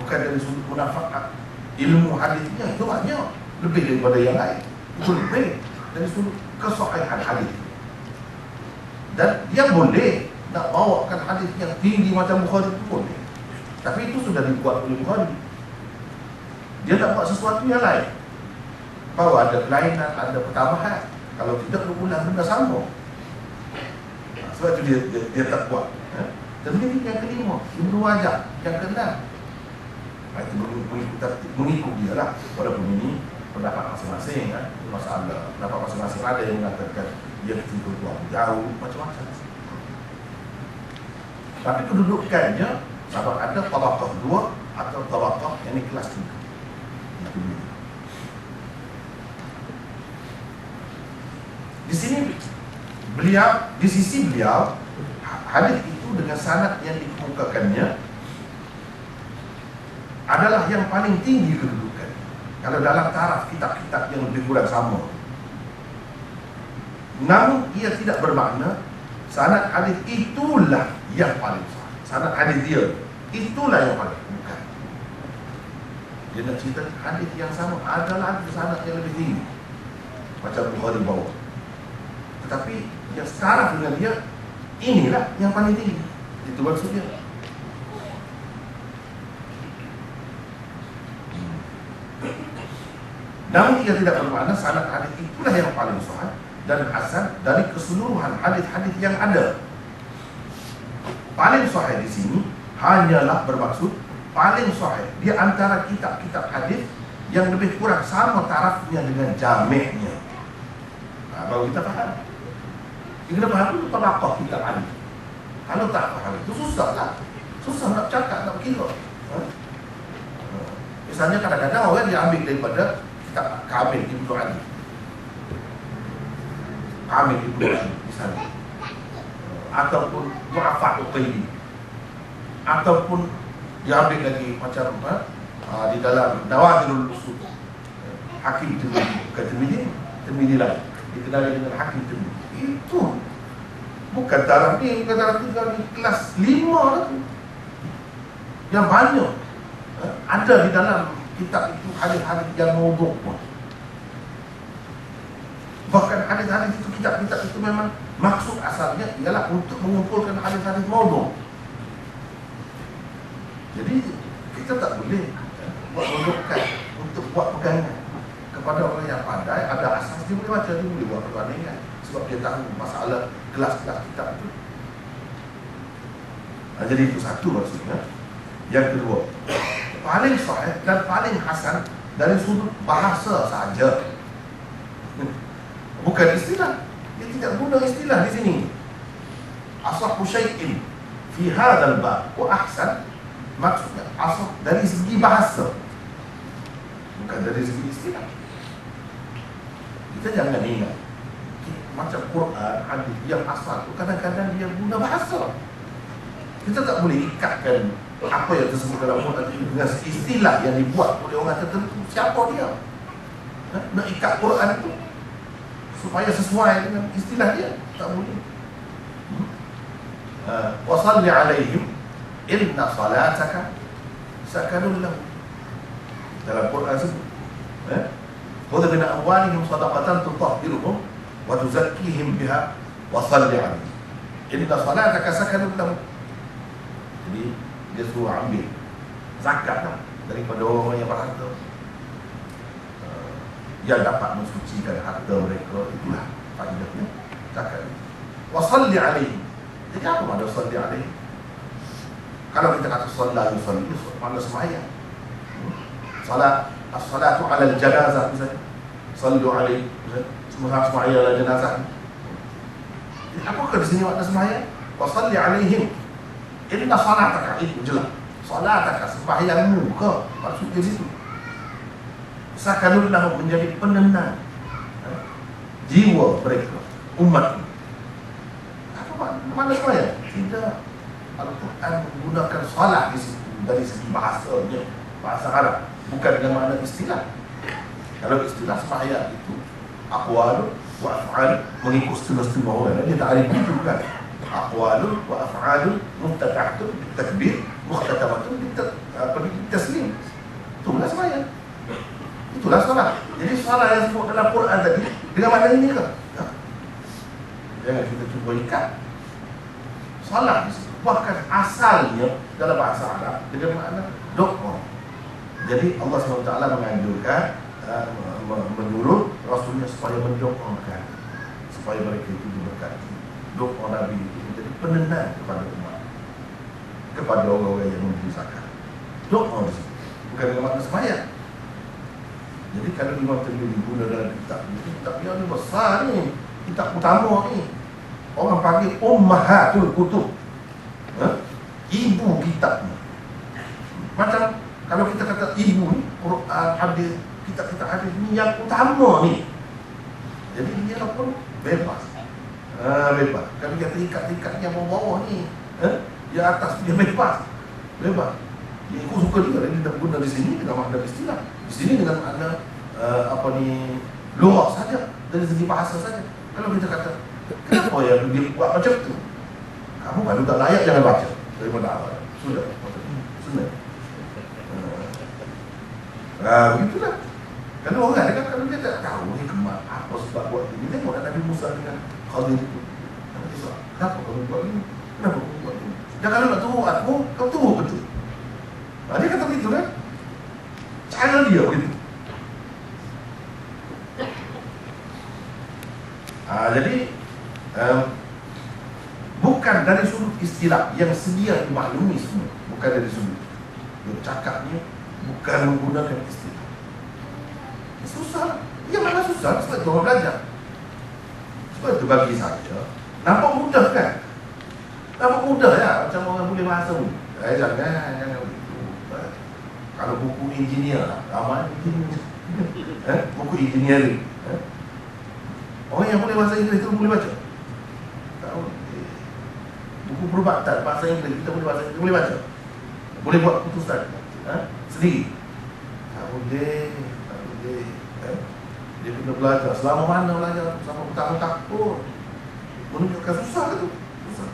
bukan dari sudut munafaat ilmu hadisnya, itu banyak lebih daripada yang lain. Itu lebih dari sudut kesahihan hadis. Dan dia boleh nak bawakan hadis yang tinggi macam Bukhari itu boleh. Tapi itu sudah dibuat oleh Bukhari. Dia tak buat sesuatu yang lain. Bahawa ada kelainan, ada pertambahan. Kalau tidak berulang benda sama. Sebab itu dia tak buat. Tirmidzi yang kelima, Ibnu Majah yang keenam. Itu mengikut dia lah. Walaupun ini pendapat masing-masing kan. Masalah pendapat masing-masing, ada yang mengatakan dia ketiga buat jauh, macam-macam. Tapi kedudukannya sama ada tabaqah 2 atau tabaqah yang ini kelas 3. Di sini beliau, di sisi beliau, hadis itu dengan sanad yang dikemukakannya adalah yang paling tinggi kedudukan. Kalau dalam taraf kitab-kitab yang lebih kurang sama. Namun ia tidak bermakna sanad hadis itulah yang paling sah. Sanad hadis dia itulah yang paling, bukan. Dia nak cerita hadis yang sama, adalah sanad yang lebih tinggi macam Bukhari bawah. Tetapi yang sekarang dengan dia, inilah yang paling tinggi. Itu maksudnya. Namun ia tidak bermakna sanad hadis itulah yang paling sahih dan hasan dari keseluruhan hadis-hadis yang ada. Paling sahih di sini hanyalah bermaksud paling sahih di antara kitab-kitab hadis yang lebih kurang sama tarafnya dengan jami'-nya. Baru kita faham. Kita faham itu tabaqah kitab hadis. Kalau tak faham itu susahlah. Susah nak cakap, nak kira. Misalnya kadang-kadang orang dia ambil daripada kitab Kamil Ibnu Ali. Kamil Ibnu Ali misalnya. Ataupun Mu'afat Uqayli. Ataupun dia ambil lagi macam di dalam Nawadirul Usul. Hakim Tirmidzi, Tirmidzi lain dikenali dengan Hakim Tirmidzi. Itu bukan taraf ni, bukan taraf 3 ni, kelas 5 lah tu. Yang banyak ada di dalam kitab itu hadis-hadis yang maudhu'. Bahkan hadis-hadis itu, kitab-kitab itu memang maksud asalnya ialah untuk mengumpulkan hadis-hadis maudhu'. Jadi kita tak boleh buat rujukan untuk buat pegangan kepada orang yang pandai. Ada asas dia boleh baca, dia boleh buat perbandingan sebab dia tahu masalah kelas-kelas kitab itu. Jadi itu satu maksudnya. Yang kedua, paling sahih dan paling hasan dari sudut bahasa saja, bukan istilah. Dia tidak guna istilah di sini. Asahhu syai'in fi hadzal bab wa ahsan, maksudnya asah dari segi bahasa, bukan dari segi istilah. Kita jangan ingat macam Quran, hadis yang asal itu kadang-kadang dia guna bahasa. Kita tak boleh ikatkan apa yang tersebut dalam Quran itu dengan istilah yang dibuat oleh orang tertentu. Siapa dia? Nak ikat Quran itu supaya sesuai dengan istilah dia, tak boleh. Wa salli alaihim inna salataka sakanun lahum. Dalam Quran sebut khudh min amwalihim sadaqatan tutahhiruhum wa tuzakkihim biha wa salli alaihim inna salataka sakanun lahum. Jadi dia suruh ambil zakat daripada orang yang berharta, yang dapat mensucikan harta mereka. Itulah faedahnya zakat. Wa salli alaihim. Jadi apa makna salli alaihim? Kalau kita kata sallallahu alaihi wasallam, makna sembahyang. Salat, as-salatu ala al-janazah misalnya. Sallu alaihi, sembahyang ala jenazah. Jadi apakah di sini makna sembahyang? Wa salli alaihim. Inna salataka, itu jelas. Salataka, sembahyangmu ke? Maksudnya situ. Sakanun lahum, menjadi penenang jiwa mereka, umat. Apa makna sembahyang? Tidak. Al-Quran menggunakan salat di situ dari segi bahasanya, bahasa Arab, bukan dengan makna istilah. Kalau istilah sembahyang itu aqwalun wa af'al, mengikut setengah-setengah orang. Dia tak ada itu, bukan. Aqwalun wa af'alun muftatahatun bitakbir mukhtatamatun bitaslim. Itulah sembahyang. Itulah salat. Jadi salat yang disebut dalam Quran tadi dengan makna ini ke? Jangan kita cuba ikat salat di situ. Bahkan asalnya dalam bahasa Arab dengan makna doa. Jadi Allah SWT menganjurkan, menyuruh Rasulnya supaya mendoakan, supaya mereka itu diberkati. Doa Nabi itu menjadi penenang kepada umat, kepada orang-orang yang memberi zakat. Doa di situ, bukan dengan makna sembahyang. Jadi kalau Imam Tirmidzi guna dalam kitab yang besar ni, kitab utama ni, orang panggil Ummahatul Kutub, ibu kitab ni. Macam kalau kita kata ibu ni, Quran, hadis, kitab-kitab hadis ni yang utama ni. Jadi dia pun bebas. Bebas. Kalau kita ikat-ikat yang bawah ni, yang atas dia bebas. Bebas. Dia ikut suka dia. Dia tak guna di sini dengan makna istilah. Di sini dengan makna luar saja, dari segi bahasa saja. Kalau kita kata, kenapa yang dia buat macam tu? Kamu kalau tak layak jangan baca. Daripada awal. Sudah. Sudah. Begitulah. Kalau orang kan kalau dia tak tahu ni apa sebab buat ini, tengok Nabi Musa dengan Khadir itu. Kenapa kamu buat ini? Kenapa kamu buat ini? Dan kalau nak turun aku, kau turun betul. Dia kata begitu kan? Cara dia begitu. Jadi bukan dari sudut istilah yang sedia dimaklumi semua. Bukan dari sudut dia cakapnya, bukan menggunakan istilah. Susah. Yang mana susah? Sebab itu orang belajar. Sebab itu bagi saya nampak mudah kan? Nampak mudah ya, macam orang boleh bahasa pun. Jangan begitu. Kalau buku engineer lah, ramai engineer. Buku engineering. Orang yang boleh bahasa Inggeris itu boleh baca. Tahu. Buku perubatan bahasa Inggeris kita boleh baca, kita boleh baca. Boleh buat keputusan sendiri. Tak boleh. Dia kena belajar. Selama mana belajar? Selama bertahun-tahun. Menunjukkan susah ke tu? Susah.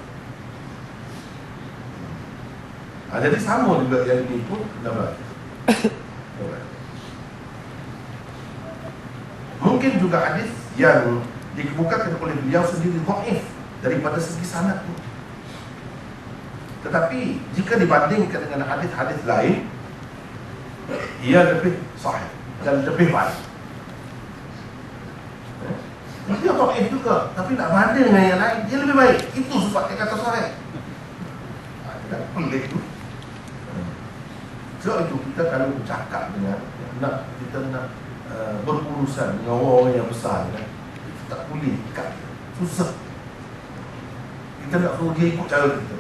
Jadi sama juga yang ini pun kena belajar. Mungkin juga hadis yang dikemukakan oleh beliau sendiri dhaif daripada segi sanad tu. Tetapi jika dibandingkan dengan hadis-hadis lain, ia lebih sahih dan lebih baik. Dia dhaif juga, tapi nak banding dengan yang lain, dia lebih baik. Itu sebab dia kata sahih. Tak pelik tu. Sebab itu kita kalau bercakap dengan kita nak berurusan dengan orang yang besar kan, kita tak boleh ikat, susah. Kita nak suruh dia ikut cara kita.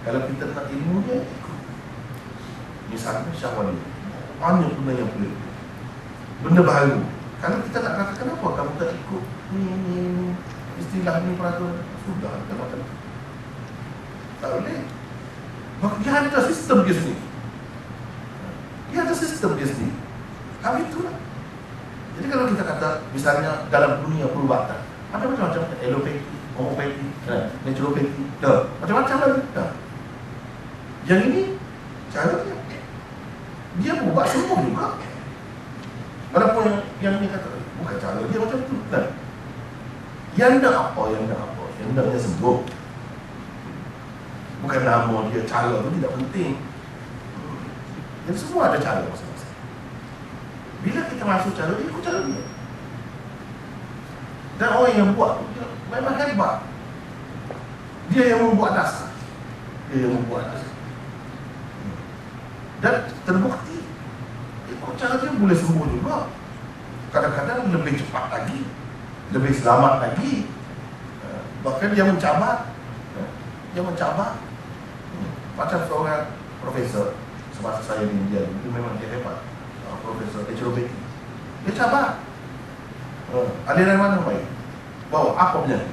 Kalau kita nak ilmu dia, ikut. Misalnya Syahwali, banyak benda yang boleh, benda baru. Kalau kita nak kata kenapa kamu tak ikut ni istilah ni peraturan, sudah kita macam tak boleh. Maka dia ada sistem dia sendiri. Dia ada sistem dia sendiri. Itulah. Jadi kalau kita kata misalnya dalam dunia perubatan, ada macam-macam, alopati, homopati, naturopati, macam-macam lagi. Yang ini caranya dia berubah semua juga. Walaupun yang ini kata bukan cara dia macam tu. Yang nak apa, yang nak dia sembuh. Bukan nama dia, cara tu tidak penting. Jadi semua ada cara masing-masing. Bila kita masuk cara dia, ikut cara dia. Dan orang yang buat tu memang hebat. Dia yang membuat dasar. Dan terbukti ikut cara dia boleh sembuh juga. Kadang-kadang lebih cepat lagi, lebih selamat lagi. Bahkan dia mencabar. Macam seorang profesor semasa saya di India, itu memang dia hebat, Profesor naturopati. Dia cabar aliran mana baik, bawa apa penyakit.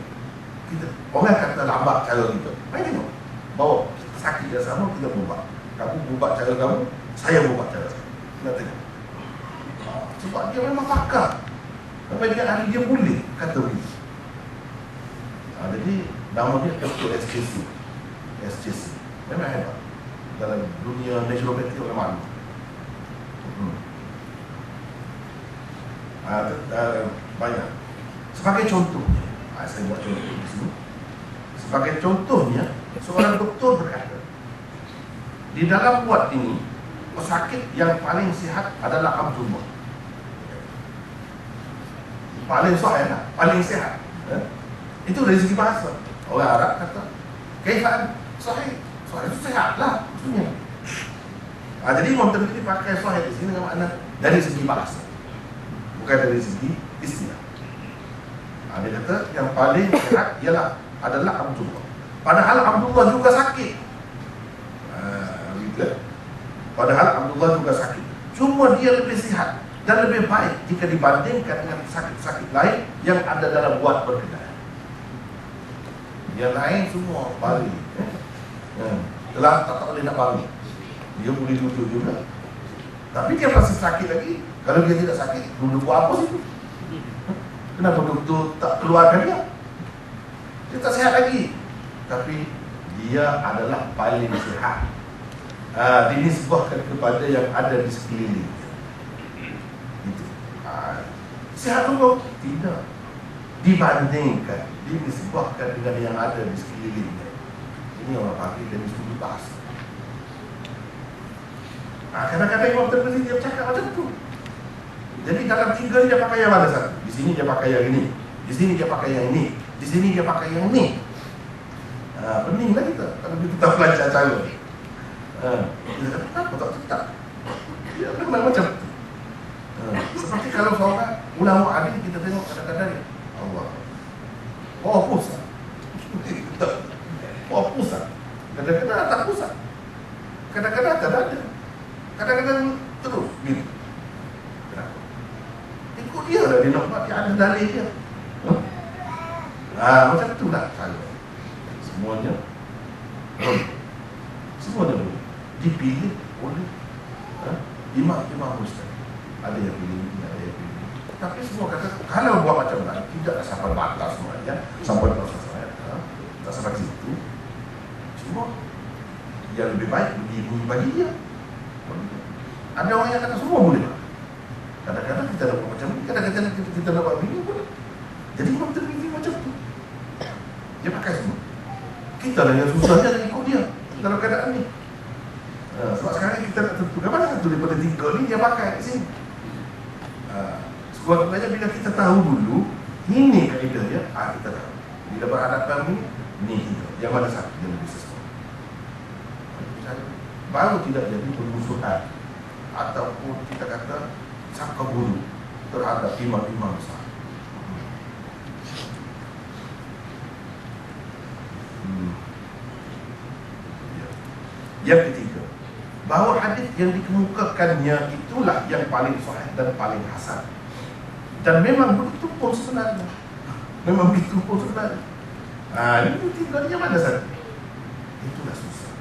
Kita orang kata lambat cara kita, baik tengok, bawa kita sakit yang sama, kita berubah. Kamu berubah cara kamu, saya berubah cara saya. Kita tengok. Sebab dia memang pakar. Sampai dia hari dia boleh kata begitu. Jadi nama dia Dr. SJC. Memang hebat. Dalam dunia naturopati orang malu. Banyak. Sebagai contohnya, saya buat contoh di sini. Sebagai contohnya, seorang doktor berkata, di dalam buat ini, pesakit yang paling sihat adalah Abdullah. Paling sahih, paling sihat. Itu dari segi bahasa. Orang Arab kata, kaifan sahih. Sahih itu sihat lah maksudnya. Jadi Imam Tirmidzi pakai sahih di sini dengan makna dari segi bahasa, bukan dari segi istilah. Dia kata yang paling sihat ialah adalah Abdullah. Padahal Abdullah juga sakit. Padahal Abdullah juga sakit. Cuma dia lebih sihat dan lebih baik jika dibandingkan dengan sakit-sakit lain yang ada dalam buat berkenaan. Yang lain semua balik. Telah tak boleh nak balik. Dia boleh duduk juga. Tapi dia masih sakit lagi. Kalau dia tidak sakit, duduk buat apa sih? Kenapa doktor tak keluarkan dia? Dia tak sihat lagi. Tapi dia adalah paling sihat. Dinisbahkan kepada yang ada di sekeliling. Itu. Sihat dulu? Tidak. Dibandingkan, dinisbahkan dengan yang ada di sekelilingnya. Ini orang panggil dari sudut bahasa. Kadang-kadang Imam Tirmidzi dia cakap macam tu. Jadi dalam 3 ni dia pakai yang mana satu? Di sini dia pakai yang ini, di sini dia pakai yang ini, di sini dia pakai yang ini. Peninglah kita kalau kita belajar cara. Kita kata kenapa tak tetap? Dia memang macam tu. Seperti kalau seorang ulama alim kita tengok kadang-kadang Allah. Pusat. Pusat. Kadang-kadang tak pusat. Kadang-kadang tak ada. Kadang-kadang terus gitu. Kenapa? Ikut dia lah, dia nampak dia ada dalih dia. Macam itulah cara. Semuanya boleh dipilih oleh imam Ustaz. Ada yang pilih, ada yang pilih. Tapi semua kata kalau buat macam mana, tidak sampai batas semuanya, sampai batas saya, tak sampai situ. Cuma yang lebih baik bagi dia. Ada orang yang kata semua boleh. Kadang-kadang kita nak buat macam ni, kadang-kadang kita nak buat begini boleh. Jadi Imam Tirmidzi macam tu. Dia pakai semua. Kita lah yang susahnya nak ikut dia dalam keadaan ni. Sebab sekarang kita nak tentukan mana satu daripada 3 ni dia pakai di sini. Sekurang-kurangnya bila kita tahu dulu ini kaedah dia, kita tahu. Bila berhadapan ni kita. Yang mana satu yang lebih sesuai. Baru tidak jadi permusuhan ataupun kita kata sangka buruk terhadap imam-imam besar. Yang ketiga, bahawa hadis yang dikemukakannya itulah yang paling sahih dan paling hasan. Dan memang begitu pun sebenarnya. Memang begitu pun sebenarnya. Ini tiga dia mana satu? Itulah susah.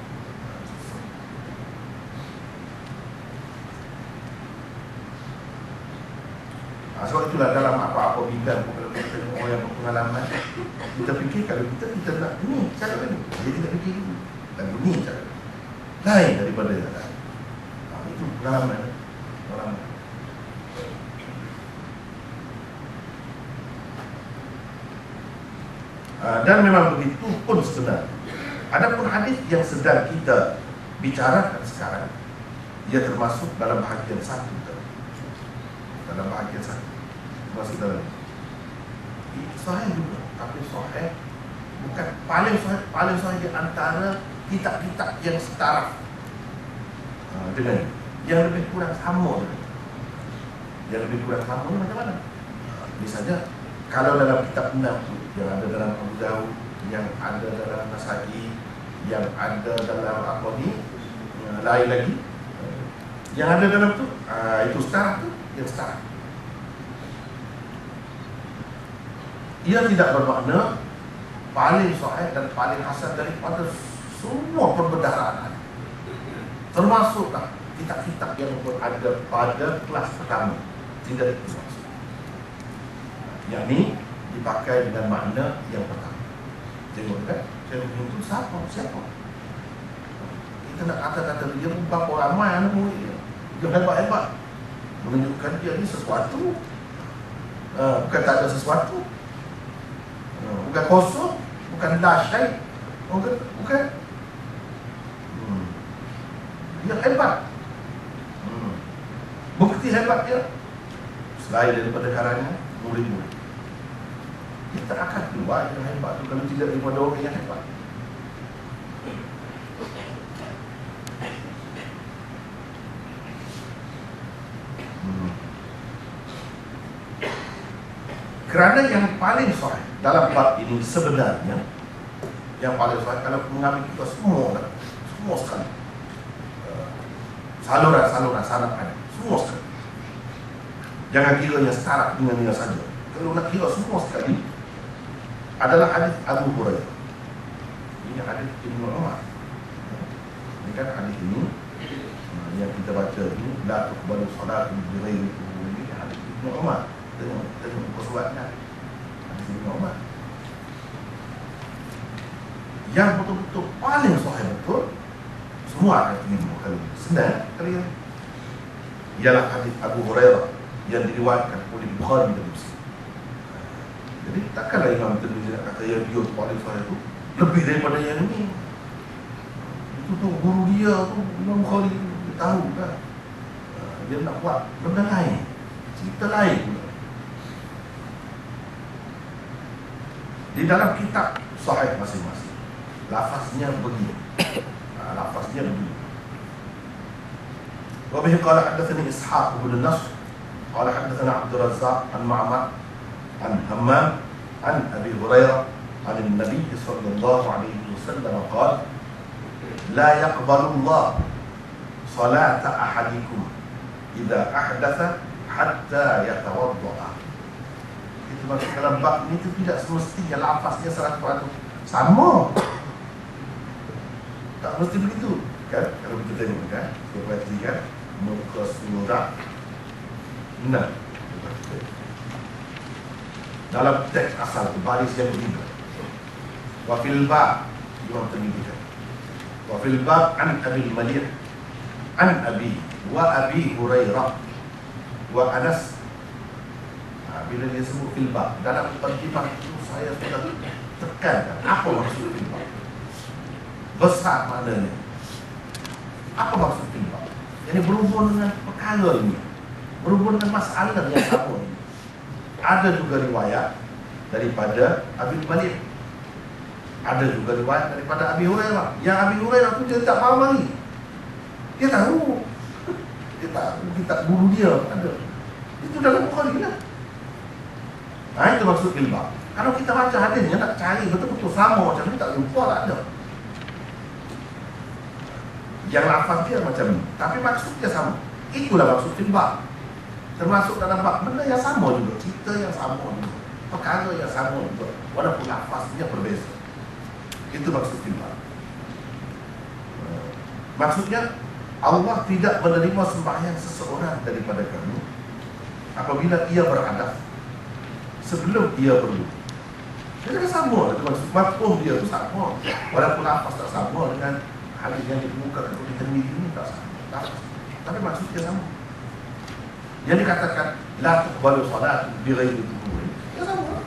Sebab itulah dalam apa-apa bidang, kalau kita tengok orang yang berpengalaman, kita fikir kalau kita nak ni cara ni, jadi kita fikir dulu. Dan ni cara lain daripada yang lain. Itu pengalaman. Dan memang begitu pun sebenarnya. Adapun hadis yang sedang kita bicarakan sekarang, ia termasuk dalam bahagian satu. Dalam bahagian satu masuk dalam sahih juga, tapi sahih bukan paling sahih di antara kitab-kitab yang setara dengan yang lebih kurang sama dengan. Yang lebih kurang sama ni macam mana? Misalnya kalau dalam kitab 6 yang ada dalam Abu Dawud, yang ada dalam Nasa'i, yang ada dalam apa ni, lain lagi, yang ada dalam tu itu setara tu, yang setara. Ia tidak bermakna paling sahih dan paling hasan daripada semua perbendaharaan, termasuklah kitab-kitab yang berada pada kelas pertama. Tidak itu maksud. Yang ni dipakai dengan makna yang pertama. Tengok kan? Saya itu siapa? Kita nak kata-kata dia berapa ramai anak murid dia. Dia hebat-hebat. Menunjukkan dia ni sesuatu. Bukan tak ada sesuatu. Bukan kosong, bukan dahsyat, bukan. Dia hebat. Bukti hebat dia selain daripada karangan murid-murid. Kita akan keluar yang hebat tu kalau tidak daripada orang yang hebat. Kerana yang paling sahih dalam bab ini sebenarnya, yang paling sahih kalau mengambil kita semua sekali, saluran sanad ada semua sekali. Jangan kira yang setara dengan dia saja. Kalau nak kira semua sekali, adalah hadis Abu Hurairah. Ini hadis Ibnu Umar. Ini kan hadis ini yang kita baca ini, la tuqbalu salatu bi ghairi wudu. Ini hadis Ibnu Umar. Tengok persuatnya hadis Ibnu Umar. Yang betul-betul paling sahih betul, semua akan terima kali ini. Senang kali ini. Ialah hadis Abu Hurairah yang diriwayatkan oleh Bukhari dan Muslim. Jadi takkanlah Imam Tirmizi nak kata yang dia paling sahih itu lebih daripada yang ini. Itu tu guru dia tu Imam Bukhari, dia tahu kan. Dia nak buat benda lain, cerita lain pula. Di dalam kitab sahih masing-masing, lafaznya begini. Lafaznya begini. Wa bihi qala hadatsani Ishaq bin Nasr qala hadatsana Abdul Razzaq an Ma'mar an Hammam an Abi Hurairah an Nabi sallallahu alaihi wasallam qala la yaqbalu Allah salata ahadikum idza ahdatha hatta yatawadda. Itu maksud dalam bab ini itu tidak semestinya lafaznya 100% sama. Tak mesti begitu kan? Kalau kita tengok kan, kita perhatikan muka surat 6 dalam teks asal itu baris yang kedua. Wa fil bab Imam Tirmizi. Wa fil bab an Abi Malik an Abi wa Abi Hurairah wa Anas. Bila dia sebut fil bab dalam terjemah itu saya sudah tekankan apa maksud fil bab. Besar maknanya. Apa maksud fil bab? Ini berhubung dengan perkara ini, berhubung dengan masalah yang sama ini. Ada juga riwayat daripada Abi Malik, ada juga riwayat daripada Abi Hurairah. Yang Abi Hurairah tu dia tak faham lagi. Dia tahu kitab guru dia ada. Itu dalam Bukhari lah. Itu maksud fil bab. Kalau kita baca hadisnya nak cari betul-betul sama macam ni, tak jumpa, tak ada. Yang lafaz dia macam ni, tapi maksudnya sama. Itulah maksud fil bab. Termasuk dalam bab benda yang sama juga, cerita yang sama juga, perkara yang sama juga, walaupun lafaznya berbeza. Itu maksud fil bab. Maksudnya Allah tidak menerima sembahyang seseorang daripada kamu apabila ia berhadaf sebelum ia berwudu. Dia kan sama dengan mafhum dia tu sama. Walaupun lafaz tak sama dengan hadis yang dikemukakan oleh Tirmizi ini tak sama. Tapi maksudnya sama. Yang dikatakan la tuqbalu salat bi ghairi wudu. Ya sama.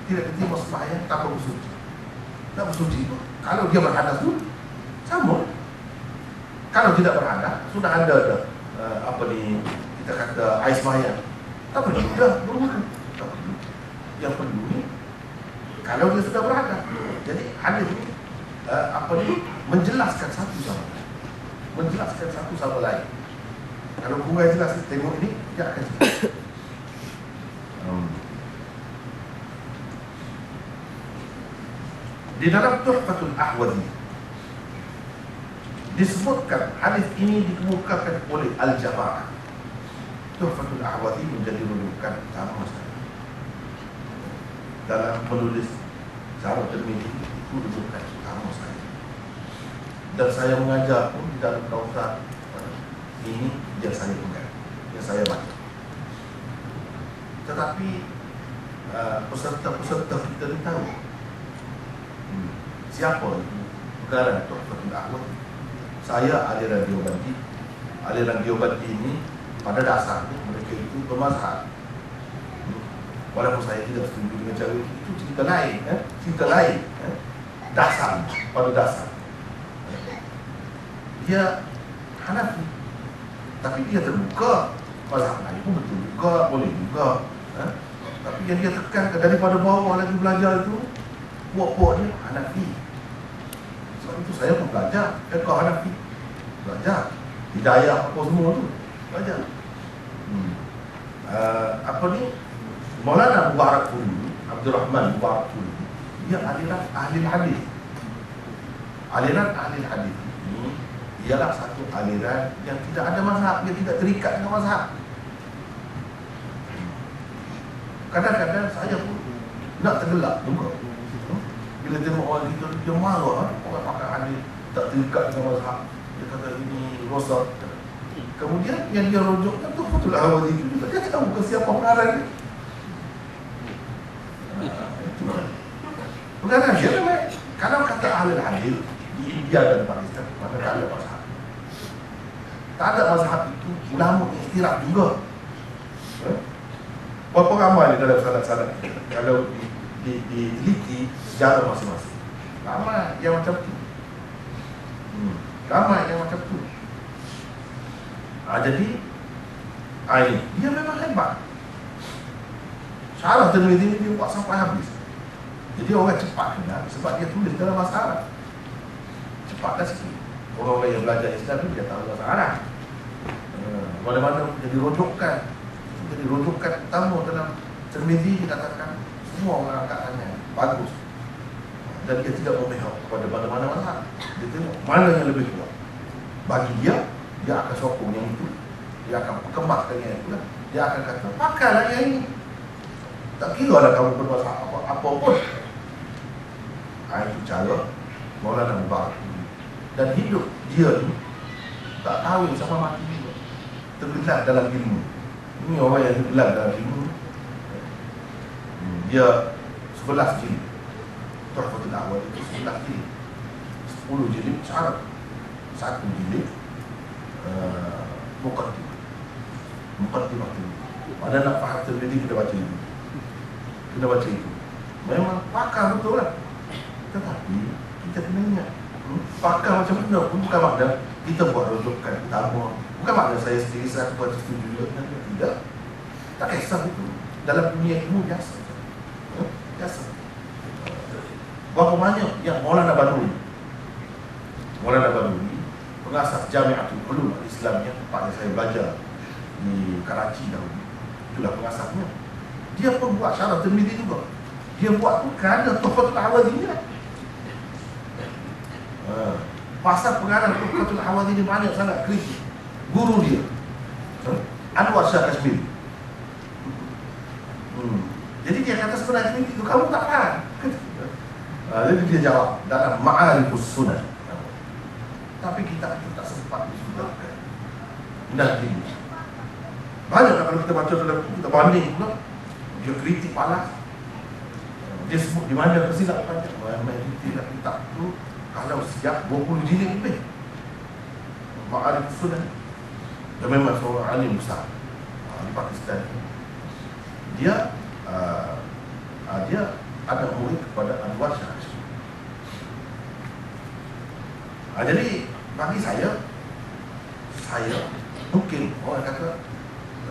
Tidak diterima sembahyang tanpa bersuci. Tak bersuci itu kalau dia berhadas tu sama. Kalau tidak berhadas sudah ada kita kata air sembahyang. Tak perlu dah berwudu. Tak perlu. Yang perlu ni kalau dia sudah berada. Jadi hadis ini menjelaskan satu sama lain. Menjelaskan satu sama lain. Kalau bunga jelas tengok ini, dia akan jelas. Di dalam Tuhfatul Ahwazi disebutkan hadis ini dikemukakan oleh Al-Jamaah. Tuhfatul Ahwazi menjadi rujukan utama dalam menulis Syarah Tirmizi itu rujukan utama saya. Dan saya mengajar pun di dalam Kautsar ini yang saya pegang, yang saya baca. Tetapi peserta-peserta kita ni tahu siapa itu pengarang Tuhfatul Ahwazi. Saya aliran Deobandi. Aliran Deobandi ini pada dasarnya mereka itu bermazhab. Walaupun saya tidak setuju dengan cara itu cerita lain, cerita lain. Dasar, pada dasar dia Hanafi, tapi dia terbuka. Mazhab lain pun betul juga, boleh juga. Tapi yang dia tekankan daripada bawah lagi belajar itu, puak-puak dia Hanafi. Sebab itu saya pun belajar kau Hanafi, belajar hidayah apa semua tu, belajar. Maulana Mubarak Furi, Abdul Rahman Mubarak Furi, dia aliran ahli hadis. Aliran ahli hadis ini ialah satu aliran yang tidak ada mazhab, dia tidak terikat dengan mazhab. Kadang-kadang saya pun nak tergelak juga bila tengok orang kita, dia marah orang pakai hadis tak terikat dengan mazhab. Dia kata ini rosak. Kemudian yang dia rujukkan tu Tuhfatul Ahwazi itu, dia tahu ke siapa pengarang dia. Bukan dia memang kalau kata ahli hadis di India dan Pakistan, maka tak ada mazhab. Tak ada mazhab itu, ulama istirah juga. Berapa ramai dalam sanad-sanad kalau diteliti sejarah masing-masing. Ramai yang macam tu. Ramai yang macam tu. Jadi ini dia memang hebat. Syarah Tirmizi ini dia buat sampai habis. Jadi orang cepat kenal sebab dia tulis dalam bahasa Arab. Cepat dah sikit. Orang-orang yang belajar Islam ni dia tahu bahasa Arab. Mana-mana jadi rujukan. Jadi rujukan utama dalam Tirmizi dikatakan semua orang angkat tangan. Bagus. Dan dia tidak memihak kepada mana-mana mazhab. Dia tengok mana yang lebih kuat. Bagi dia akan sokong yang itu. Dia akan kembangkan yang itu. Dia akan kata, pakailah yang ini. Tak kira lah kamu bermazhab apa pun. Itu cara Maulana Mubarak. Dan hidup dia ni tak tahu sama mati juga. Tergelar dalam ilmu. Ini orang yang tergelar dalam ilmu. Dia 11 jilid. Tuhfatul Ahwazi itu 11 jilid. 10 jilid syarat. 1 jilid Muqaddimah. Muqaddimah tu. Ada nak faham Tirmizi kita baca itu. Kita baca itu. Memang pakar betul lah. Tetapi kita kena ingat, pakar macam mana pun bukan makna kita buat rujukan utama. Bukan makna saya sendiri saya buat setuju juga. Tidak. Tak kisah itu. Dalam dunia ilmu biasa. Biasa. Berapa banyak yang Maulana Baduri, pengasas Jamiatul Ulum Islam yang tempatnya saya belajar di Karachi dahulu. Itulah pengasasnya. Dia pun buat syarah Tirmizi juga. Dia buat tu kerana Tuhfatul Ahwazi ni lah. Pasal pengarang Tuhfatul Ahwazi ni banyak sangat kritik. Guru dia Anwar Shah Kashmiri. Jadi dia kata sebenarnya itu kamu tak faham. Jadi dia jawab dalam Ma'arifus Sunnah. Tapi kita itu tak sempat disudahkan. Dan ini Banyak kalau kita baca dalam buku, kita banding pula. Dia kritik malas. Dia sebut di mana kesilapan dia. Main kitab tu kalau siap 20 jilid lebih. Ma'arif Sunan. Dia memang seorang alim besar di Pakistan. Dia ada murid kepada Anwar Shah Hashmi. Jadi bagi saya mungkin orang kata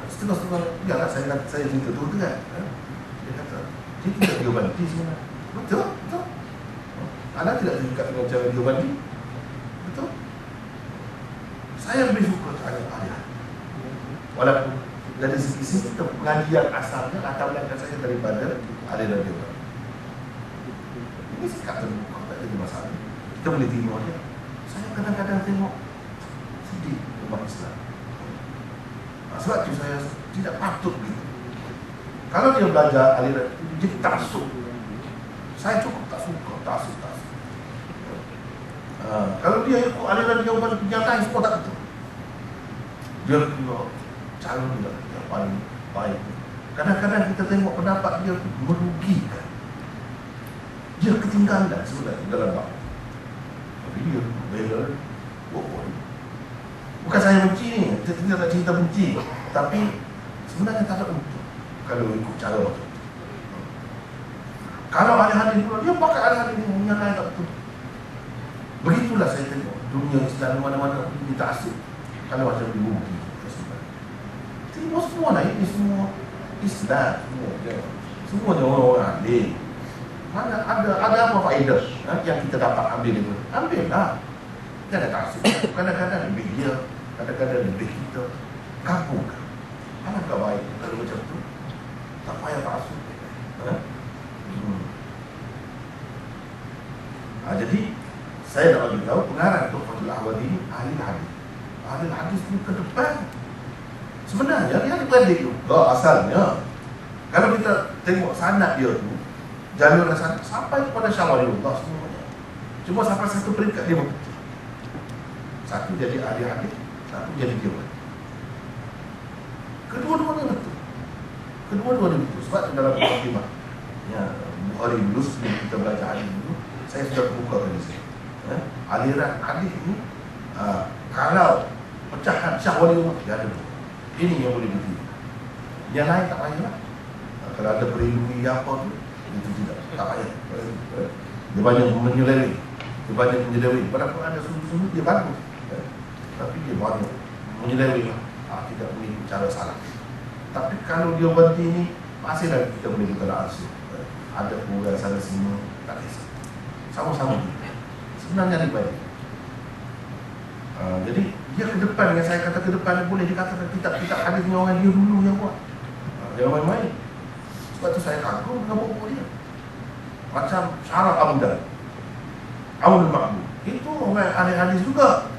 setengah-setengah, biarlah saya cerita tu kan. Dia kata dia tidak Deobandi sebenarnya. Betul. Anda tidak terikat dengan cara Deobandi. Betul. Saya lebih suka cara ayat. Walaupun dari sisi pengajian asalnya latar belakang saya daripada aliran Deobandi. Ini sikap terbuka, tak ada masalah. Kita boleh terima dia. Saya kadang-kadang tengok sedih umat Islam. Sebab itu saya tidak patut gitu. Kalau dia belajar aliran itu, dia taksub. Saya cukup tak suka, taksub. Kalau dia ikut aliran Deobandi, kenyataan semua tak betul. Dia kira calon dia yang paling baik. Kadang-kadang kita tengok pendapat dia merugikan. Dia ketinggalan sebenarnya dalam bab. Tapi dia bela. Bukan saya benci ni, kita tak cerita benci, tapi sebenarnya tak ada untuk kalau ikut cara betul. Kalau ada hadis pula, dia pakai ada hadis ni yang lain tak betul. Begitulah saya tengok dunia Islam mana-mana ini taksub. Kalau macam di bumi semua lah, ini semua Islam, semua orang-orang alim. Mana ada apa faedah yang kita dapat ambil itu? Ambillah. Jangan taksub. Kadang-kadang lebih dia, kadang-kadang lebih kita. Kampung kan? Alangkah baik kalau macam tu. Tak payah taksub. Jadi saya nak bagi tahu pengarang Tuhfatul Ahwazi ini ahli hadis. Ahli hadis ni ke depan. Sebenarnya dia ada kredit juga asalnya. Kalau kita tengok sanad dia tu, jalur sanad sampai kepada Syawaliullah semuanya. Cuma sampai satu peringkat dia betul. Satu jadi ahli hadis, satu jadi Deobandi. Kedua-duanya betul. Sebab itu dalam mukadimah Bukhari Muslim kita belajar hadis dulu, saya sudah buka tadi saya. Aliran hadis ini kalau pecahan Syawaliullah dia ada. Ini yang boleh diterima. Yang lain tak payah. Kalau ada perlindungi apa tu, itu tak payah. Dia banyak menyeleweng. Walaupun ada sungguh-sungguh dia bagus. Tapi dia banyak menyeleweng. Tidak mengikut cara salah. Tapi kalau dia berhenti ni, masih lagi kita boleh berkata arsy. Ada kurang sana sini, tak kisah. Sama-sama kita. Sebenarnya lebih baik. Jadi dia ke depan, yang saya kata ke depan, boleh dikatakan kitab-kitab hadisnya orang dia dulu yang buat. Jangan main-main. Sebab tu saya kagum dengan buku dia. Macam Syarah Abu Dawud, Aunul Ma'bud, itu orang ahli hadis juga.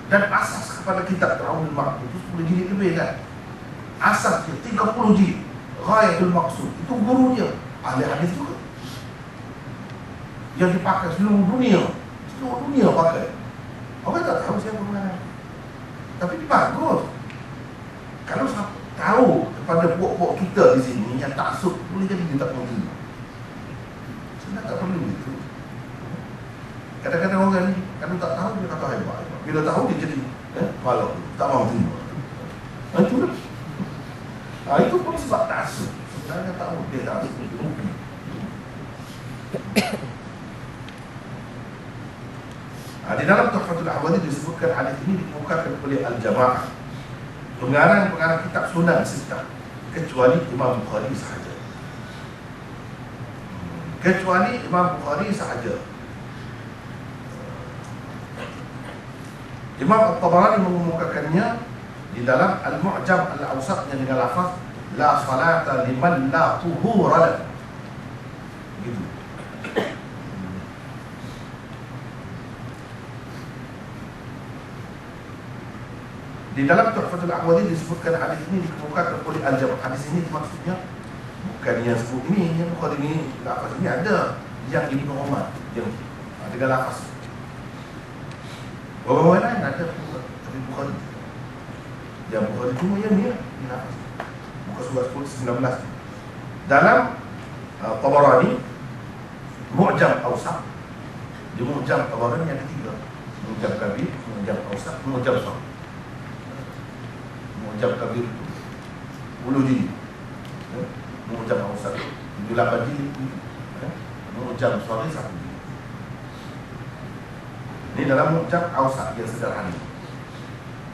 Dan asas kepada kitab Aunul Ma'bud itu 10 jilid lebih kan. Asas dia 30 jilid. Ghayatul Maqsud, itu guru dia ahli hadis juga. Yang dipakai seluruh dunia pakai. Orang tak tahu siapa pengarang. Tapi bagus. Kalau tahu kepada puak-puak kita di sini yang taksub, boleh jadi dia tak mau terima. Sebenarnya tak perlu itu. Kadang-kadang orang ni kalau tak tahu dia kata hebat. Bila tahu dia jadi malu, tak mau terima. Itulah. Itu pun sebab taksub. Sebenarnya tahu dia taksub itu rugi. Di dalam Tuhfatul Ahwazi disebutkan hadis ini dikemukakan oleh Al-Jamaah, pengarang kitab Sunan Sittah, kecuali Imam Bukhari sahaja. Imam At-Tabarani mengemukakannya di dalam Al-Mu'jam Al-Awsat yang dengan lafaz la salata liman la tuhura lahu. Gitu. Di dalam Tuhfatul Ahwazi disebutkan hadis ini dikemukakan oleh Al-Jamaah. Hadis ini maksudnya bukan yang sebut ini, yang Bukhari ini, lafaz ini ada yang Ibnu Umar yang dengan lafaz. Orang lain ada tapi Bukhari. Yang Bukhari dia. Cuma yang ni nafas. Muka surat 19. Dalam Tabarani, Mu'jam Awsat. Di Mu'jam Tabarani yang ketiga. Mu'jam Kabir, Mu'jam Awsat, Mu'jam Sahih. Mu'jam Kabir itu 10 jilid. Mu'jam Awsat 8 jilid. Mu'jam Sahih 1 jilid. Ini dalam Mu'jam Awsat yang sederhana.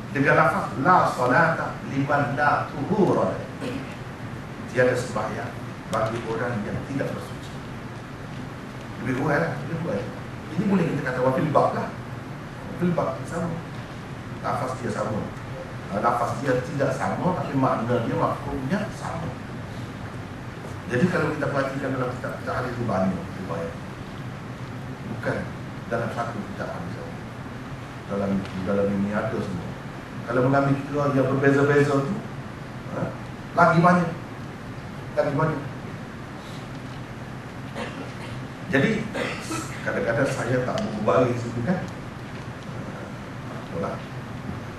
Dengan lafaz la salata liman la tuhura. Tiada sembahyang bagi orang yang tidak bersuci. Lebih kurang lah, lebih kurang. Ini boleh kita kata wafil bab lah. Wafil bab sama. Lafaz dia sama. Lafaz dia tidak sama, tapi makna dia, mafhumnya sama. Jadi kalau kita perhatikan dalam kitab ada itu banyak riwayat. Bukan dalam satu kitab hadis. Dalam ini ada semua. Kalau mengambil kira yang berbeza-beza tu, lagi banyak. Jadi kadang-kadang saya tak mau balik situ kan.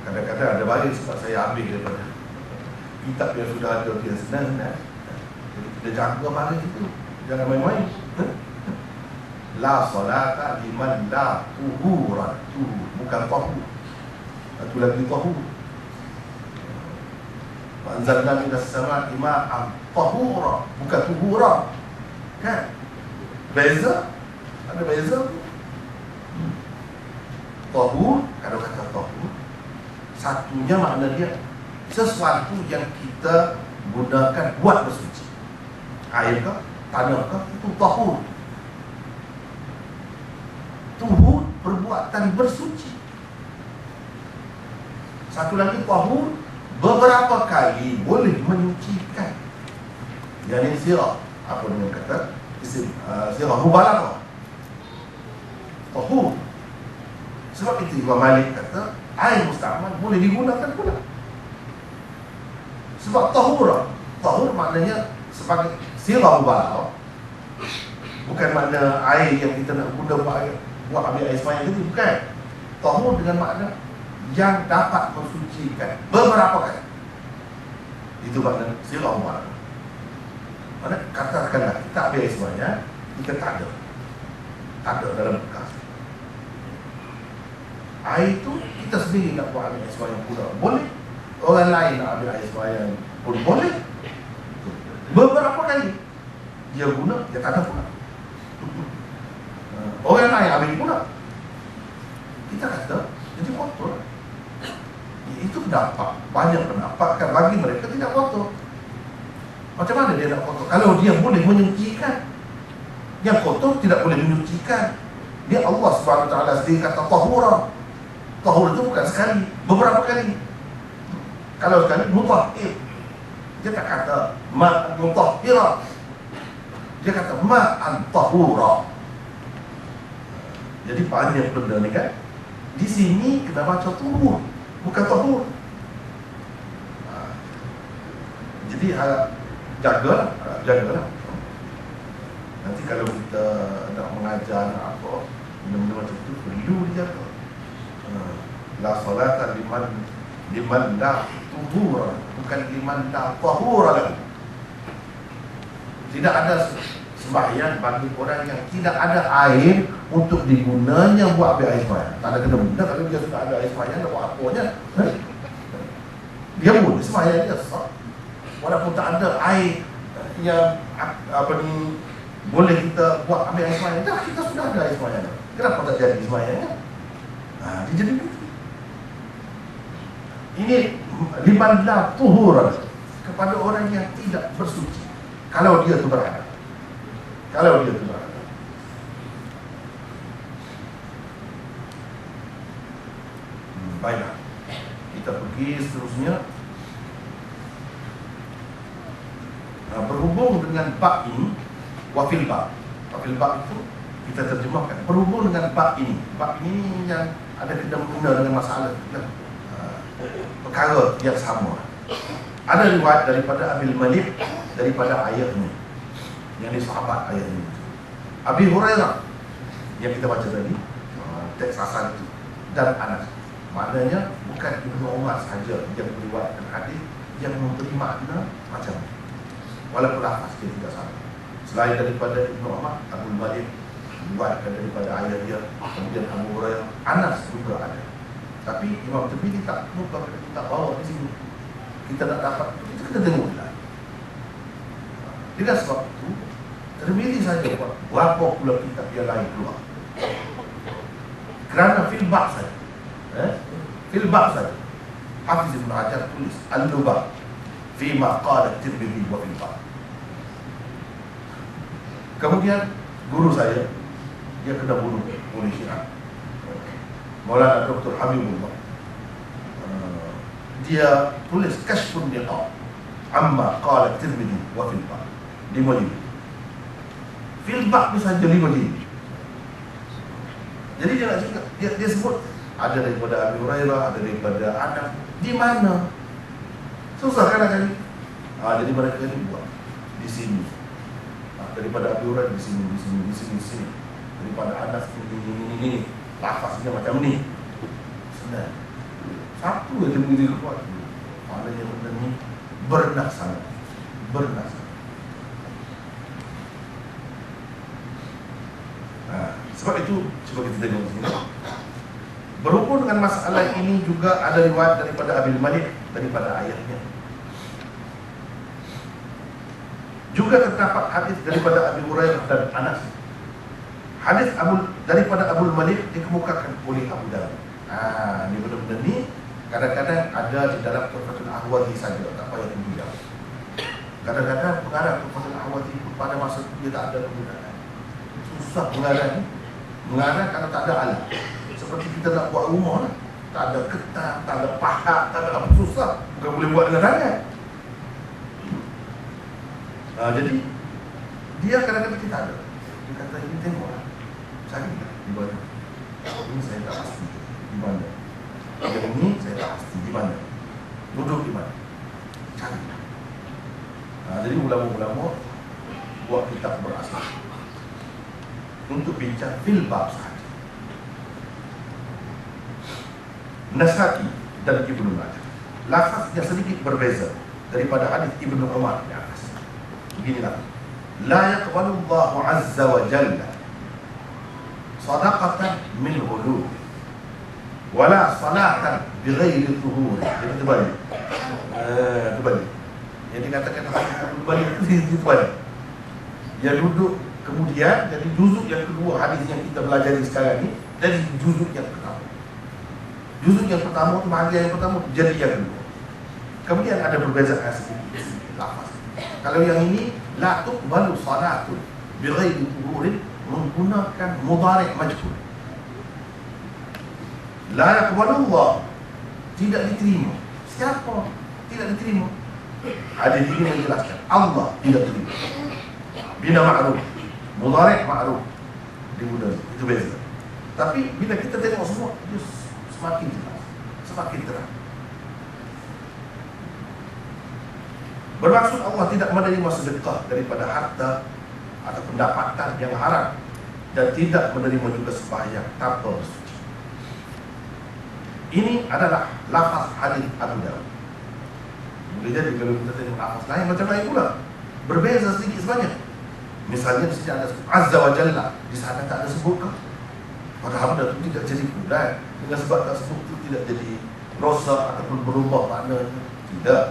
Kadang-kadang ada balik sebab saya ambil daripada kitab yang sudah ada dia senang. Jadi kita jaga balik itu. Jangan main-main. La salata liman la tuhura. Bukan tahur. Itu lagi tahur. Anzalna minas sama'i ma'an tahura, bukan tuhura. Kan? Beza? Ada beza? Tahur, kalau kata tahur, satunya makna dia sesuatu yang kita gunakan buat bersuci. Air ke, tanah ke, itu tahur. Tuhur, perbuatan bersuci. Satu lagi tahur, beberapa kali boleh menyucikan. Yang ini sirah. Apa dengan kata? Sirah mubalaghah. Tahur. Sebab itu Imam Malik kata air musta'mal boleh digunakan pula. Sebab tahur maknanya sebagai sirah mubalaghah. Bukan makna air yang kita nak guna buat ambil air sembahyang itu, bukan. Tahur dengan makna yang dapat mensucikan beberapa kali. Itu makna sirah mubalaghah. Mana katakanlah kita ambil air sembahyang, kita tak ada dalam bekas. Air itu kita sendiri nak buat ambil air sembahyang pula boleh. Orang lain nak ambil air sembahyang pun boleh. Beberapa kali dia guna, dia tak ada pula. Orang lain ambil pula. Kita kata jadi kotor. Itu pendapat, banyak pendapat kan bagi mereka tidak kotor. Macam mana dia nak kotor? Kalau dia boleh menyucikan, yang kotor tidak boleh menyucikan. Dia Allah SWT sendiri kata tahura. Tahur itu bukan sekali, beberapa kali. Kalau sekali mutahhir, dia tak kata ma'an mutahhira, dia kata ma'an tahura. Jadi banyak benda ni kan. Di sini kita baca tuhur, bukan tahur. Jadi jagalah. Nanti kalau kita nak mengajar nak apa, benda-benda macam tu perlu dijaga. La salata liman la tuhura, bukan liman la tahura lagi. Tidak ada sembahyang bagi orang yang tidak ada air untuk digunanya buat ambil air sembahyang. Tak ada kena-kena. Kalau dia sudah ada air sembahyang, nak buat apanya? Dia boleh sembahyang dia sah. Walaupun tak ada air yang boleh kita buat ambil air sembahyang. Dah, kita sudah ada air sembahyang. Kenapa tak jadi sembahyangnya? Dia jadi begitu. Ini liman la tuhura, kepada orang yang tidak bersuci. Kalau dia tu berada. Baiklah. Kita pergi seterusnya. Berhubung dengan bab ini, wafil bab. Wafil bab itu kita terjemahkan berhubung dengan bab ini. Bab ini yang ada kena dengan masalah perkara yang sama. Ada riwayat daripada Abil Malik daripada ayat ini, yang di sahabat ayat ini, Abi Hurairah yang kita baca tadi, teks asal itu, dan Anas. Maknanya bukan Ibnu Umar sahaja yang meriwayatkan hadis yang memberi makna macam ni, walaupun lafaz dia tidak sama. Selain daripada Ibnu Umar, Abu Malik meriwayatkan daripada ayah dia, kemudian Abu Hurairah, Anas juga ada. Tapi Imam Tirmidzi tak muka kita bawa di sini. Kita nak dapat itu, kita tengok lah. Dengan sebab itu, Tirmidzi saja buat berapa pula kitab yang lain keluar. Kerana filbab saja, filbab saja. Hafiz Ibn Hajar tulis Al-Lubab Fima qala Tirmidzi wa filbab. Kemudian guru saya, dia kena bunuh oleh Syiah, Maulana Dr. Habibullah. Dia tulis Kashfun Niqab Amma qala Tirmidzi wa filbab, 5 jilid. Filbab tu saja 5 jilid. Jadi dia nak cakap, dia sebut ada daripada Abu Hurairah, ada daripada Anas. Di mana? Susah kan kali. Jadi mereka ni buat di sini. Daripada Abu Hurairah di sini, di sini. Daripada Anas ini. Lafaznya macam ni. Senang. Satu aja begini kuat. Maknanya benda ni bernas sangat. Bernas. Sebab itu cuba kita tengok di sini. Berhubung dengan masalah ini juga ada riwayat daripada Abil Malik, daripada ayahnya. Juga terdapat hadis daripada Abu Hurairah dan Anas. Hadis daripada Abu Malik dikemukakan oleh Abu Dawud. Ni benda-benda ni kadang-kadang ada di dalam Tuhfatul Ahwazi saja, tak payah tunggu jauh. Kadang-kadang pengarang Tuhfatul Ahwazi pada masa itu dia tak ada penggunaan. Susah pengarang. Mengarang kalau tak ada alat. Seperti kita nak buat rumah lah. Tak ada ketat, tak ada pahat, tak ada apa, susah. Bukan boleh buat dengan tangan. Jadi dia kadang-kadang kita ada. Dia kata, ini tengoklah, cari tak di mana. Ini saya tak pasti di mana. Yang ini saya tak pasti di mana. Duduk di mana. Cari tak. Jadi ulama-ulama buat kitab berasal untuk bincang filbab sahaja. Nasa'i dan Ibnu Majah, lafaznya sedikit berbeza daripada hadis Ibnu Umar di atas. Beginilah, la yaqbalu Allahu azza wa jalla sadaqatan min ghulul wala salatan bighairi tuhur. Jadi terbalik. Terbalik. Yang dikatakan terbalik itu terbalik. Dia duduk kemudian jadi juzuk yang kedua hadis yang kita pelajari sekarang ni dari juzuk yang pertama. Juzuk yang pertama itu bahagian yang pertama jadi yang kedua. Kemudian ada perbezaan sedikit lafaz. Kalau yang ini la tuqbalu salatun bighairi tuhurin, menggunakan mudhari' majhul. La yaqbalu Allah, tidak diterima. Siapa tidak diterima? Hadis ini menjelaskan Allah tidak terima. Bina ma'ruf, mudhari' ma'ruf, diguna itu beza. Tapi bila kita tengok semua, dia semakin jelas, semakin terang. Bermaksud Allah tidak menerima sedekah daripada harta atau pendapatan yang haram, dan tidak menerima juga sembahyang tanpa bersuci. Ini adalah lafaz hadis Abu Dawud. Boleh jadi kalau kita tengok lafaz lain macam lain pula, berbeza sedikit sebanyak. Misalnya di sini ada Azza wa Jalla, di sana tak ada sebutkan. Padahal benda itu tidak jadi kudan. Dengan sebab tak sebut itu tidak jadi rosak ataupun berubah maknanya. Tidak.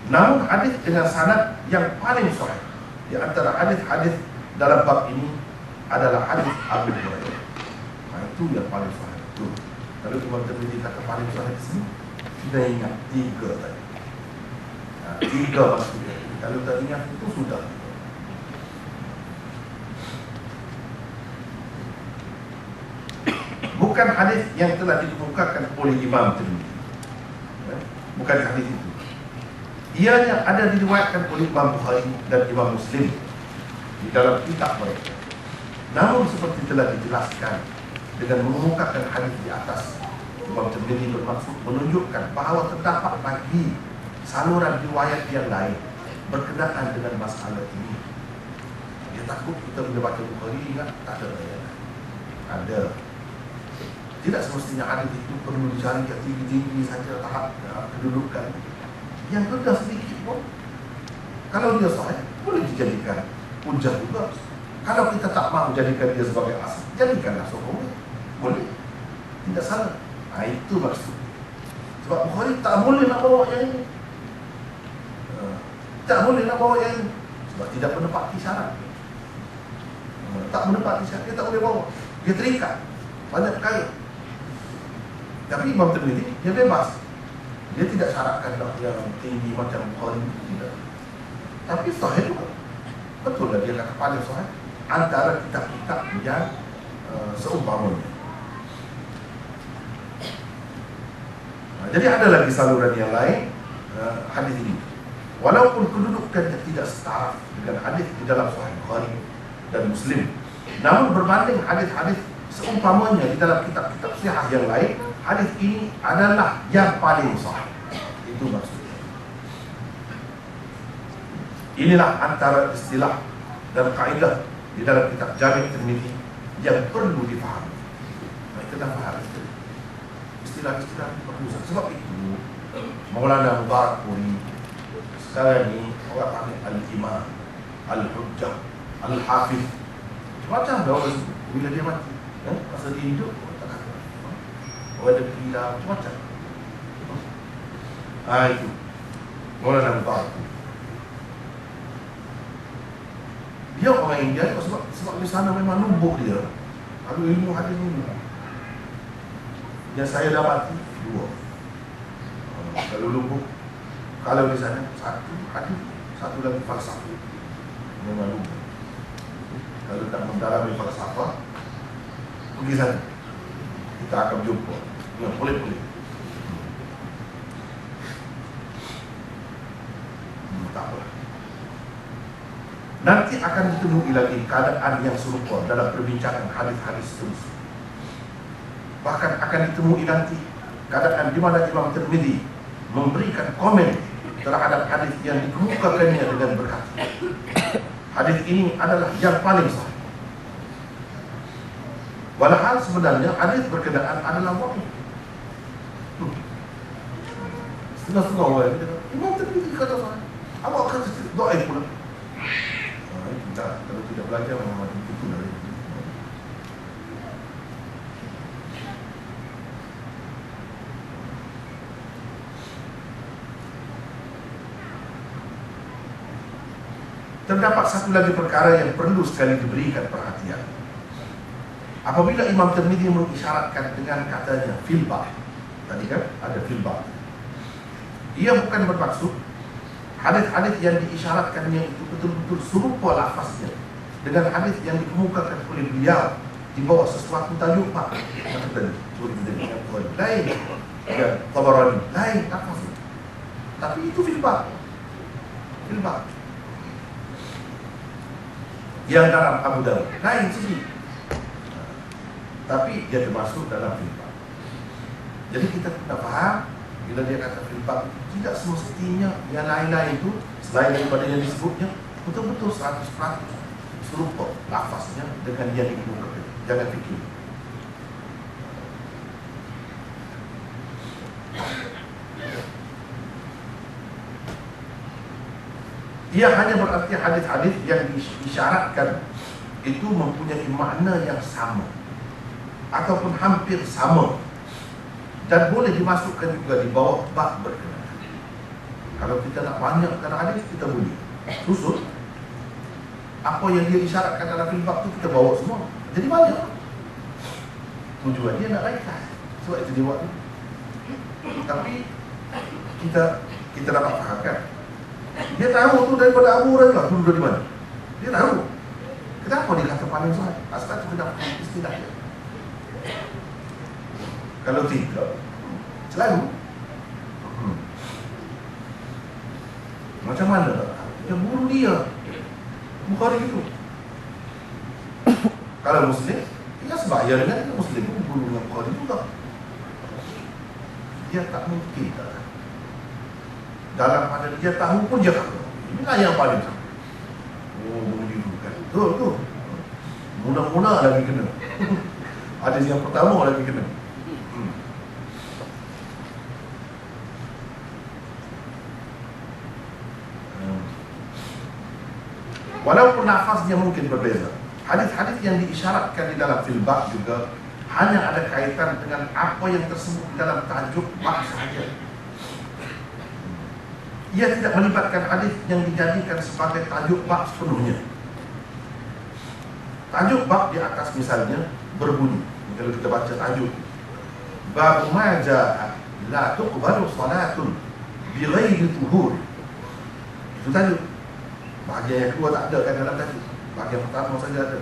Namun hadis dengan sanad yang paling sahih di antara hadis-hadis dalam bab ini adalah hadis Abu Hurairah. Itu yang paling sahih. Itu. Kalau Imam Tirmidzi kata paling sahih di sini, kita ingat 3 tadi. 3 maksudnya. Kalau tak ingat itu sudah. Bukan hadis yang telah dikemukakan oleh Imam Tirmidzi. Bukan hadis itu. Ianya ada diriwayatkan oleh Imam Bukhari dan Imam Muslim di dalam kitab mereka. Namun seperti telah dijelaskan dengan mengemukakan hadis di atas, Imam Tirmidzi bermaksud menunjukkan bahawa terdapat lagi saluran riwayat yang lain berkenaan dengan masalah ini. Dia takut kita bila baca Bukhari ingat tak ada riwayat. Ada. Tidak semestinya hadis itu perlu dicari yang tinggi-tinggi saja tahap kedudukan. Yang rendah sedikit pun, kalau dia sahih, boleh dijadikan hujah juga. Kalau kita tak mahu jadikan dia sebagai asal, jadikanlah sahih. Boleh, tidak salah. Nah, itu maksud. Sebab Bukhari tak boleh nak bawa yang ini. Tak boleh nak bawa yang ini. Sebab tidak menepati syarat. Tak menepati syarat, dia tak boleh bawa. Dia terikat. Banyak perkara. Tapi Imam Tirmidzi, dia bebas. Dia tidak syaratkan yang tinggi macam Bukhari. Tidak. Tapi sahih juga. Betul lah dia kata paling sahih antara kitab-kitab yang seumpamanya. Jadi ada lagi saluran yang lain hadis ini. Walaupun kedudukannya tidak setara dengan hadis di dalam Sahih Bukhari dan Muslim, namun berbanding hadis-hadis seumpamanya di dalam kitab-kitab sahih yang lain, hadis ini adalah yang paling sahih. Itu maksudnya. Inilah antara istilah dan kaidah di dalam kitab Jami' Tirmidzi yang perlu difahami. Kita dah faham istilah-istilah perlu. Sebab itu Maulana Mubarakpuri sekarang ni orang panggil Al-Imam, Al-Hujjah, Al-Hafiz. Macam dah orang sebut bila dia mati. Masa dia hidup, orang tak kata. Orang ada gila, macam-macam. Itu Maulana Mubarakpuri. Dia orang India sebab di sana memang nubuh dia. Kalau ilmu hadis ni yang saya dapati dua. Kalau nubuh, kalau di sana satu hadis, satu lagi falsafah. Memang nubuh. Kalau tak mendalami falsafah, pergi sana. Kita akan jumpa. Ya, boleh. Tak apa. Nanti akan ditemui lagi keadaan yang serupa dalam perbincangan hadis-hadis terus. Bahkan akan ditemui nanti keadaan di mana Imam Tirmidzi memberikan komen terhadap hadis yang dikemukakannya dengan berkata, hadis ini adalah yang paling sahih. Walhal sebenarnya hadis berkenaan adalah wahyu. Setengah-setengah orang kata, Imam Tirmidzi kata sahih, awak kata dhaif pula. Kalau tidak belajar memang itu dari terdapat satu lagi perkara yang perlu sekali diberikan perhatian. Apabila Imam Tirmidzi mengisyaratkan dengan katanya filbah, tadi kan ada filbah, ia bukan bermaksud hadis-hadis yang diisyaratkannya itu betul-betul serupa lafaznya dengan hadis yang dikemukakan oleh beliau di bawah sesuatu tajuk Pak. Macam tadi, yang lain, ya, Tabarani, lain lafaznya. Tapi itu filbah. Yang dalam Abu Dawud, lain segi. Tapi dia termasuk dalam filbah. Jadi kita faham bila dia kata filbah, tidak semestinya yang lain-lain itu selain daripada yang disebutnya betul-betul 100% serupa lafaznya dengan yang dikemukakan. Jangan fikir. Ia hanya berarti hadis-hadis yang disyaratkan itu mempunyai makna yang sama ataupun hampir sama dan boleh dimasukkan juga di bawah bab berkenaan. Kalau kita nak banyakkan hadis, kita boleh susun apa yang dia isyaratkan dalam bab tu, kita bawa semua. Jadi banyak. Tujuan dia nak ringkas. Sebab itu dia buat. Tapi kita dapat fahamkan. Dia tahu tu daripada Abu Hurairah tu dari mana. Dia tahu. Kenapa dia kata paling sahih? Asal kita dapat istilah dia. Kalau tidak, selalu macam mana tak? Dia buru dia Bukhari itu. Kalau Muslim, dia sebaya dengan dia Muslim pun buru dengan Bukhari juga. Dia tak mungkin tak. Dalam pada dia tahu pun dia kata inilah yang paling sahih. Buru dia kan. Tu mula-mula lagi kena. Ada yang pertama lagi kena. Walaupun lafaznya mungkin berbeza. Hadis-hadis yang diisyaratkan di dalam fil bab juga hanya ada kaitan dengan apa yang tersebut di dalam tajuk bab sahaja. Ia tidak melibatkan hadis yang dijadikan sebagai tajuk bab sepenuhnya. Tajuk bab di atas misalnya berbunyi, kalau kita baca tajuk bab ma jaa la tuqbalu salatun bi ghairi tuhur. Itu tajuk. Bahagian yang kedua tak ada kan dalam tajuk. Bahagian pertama saja ada.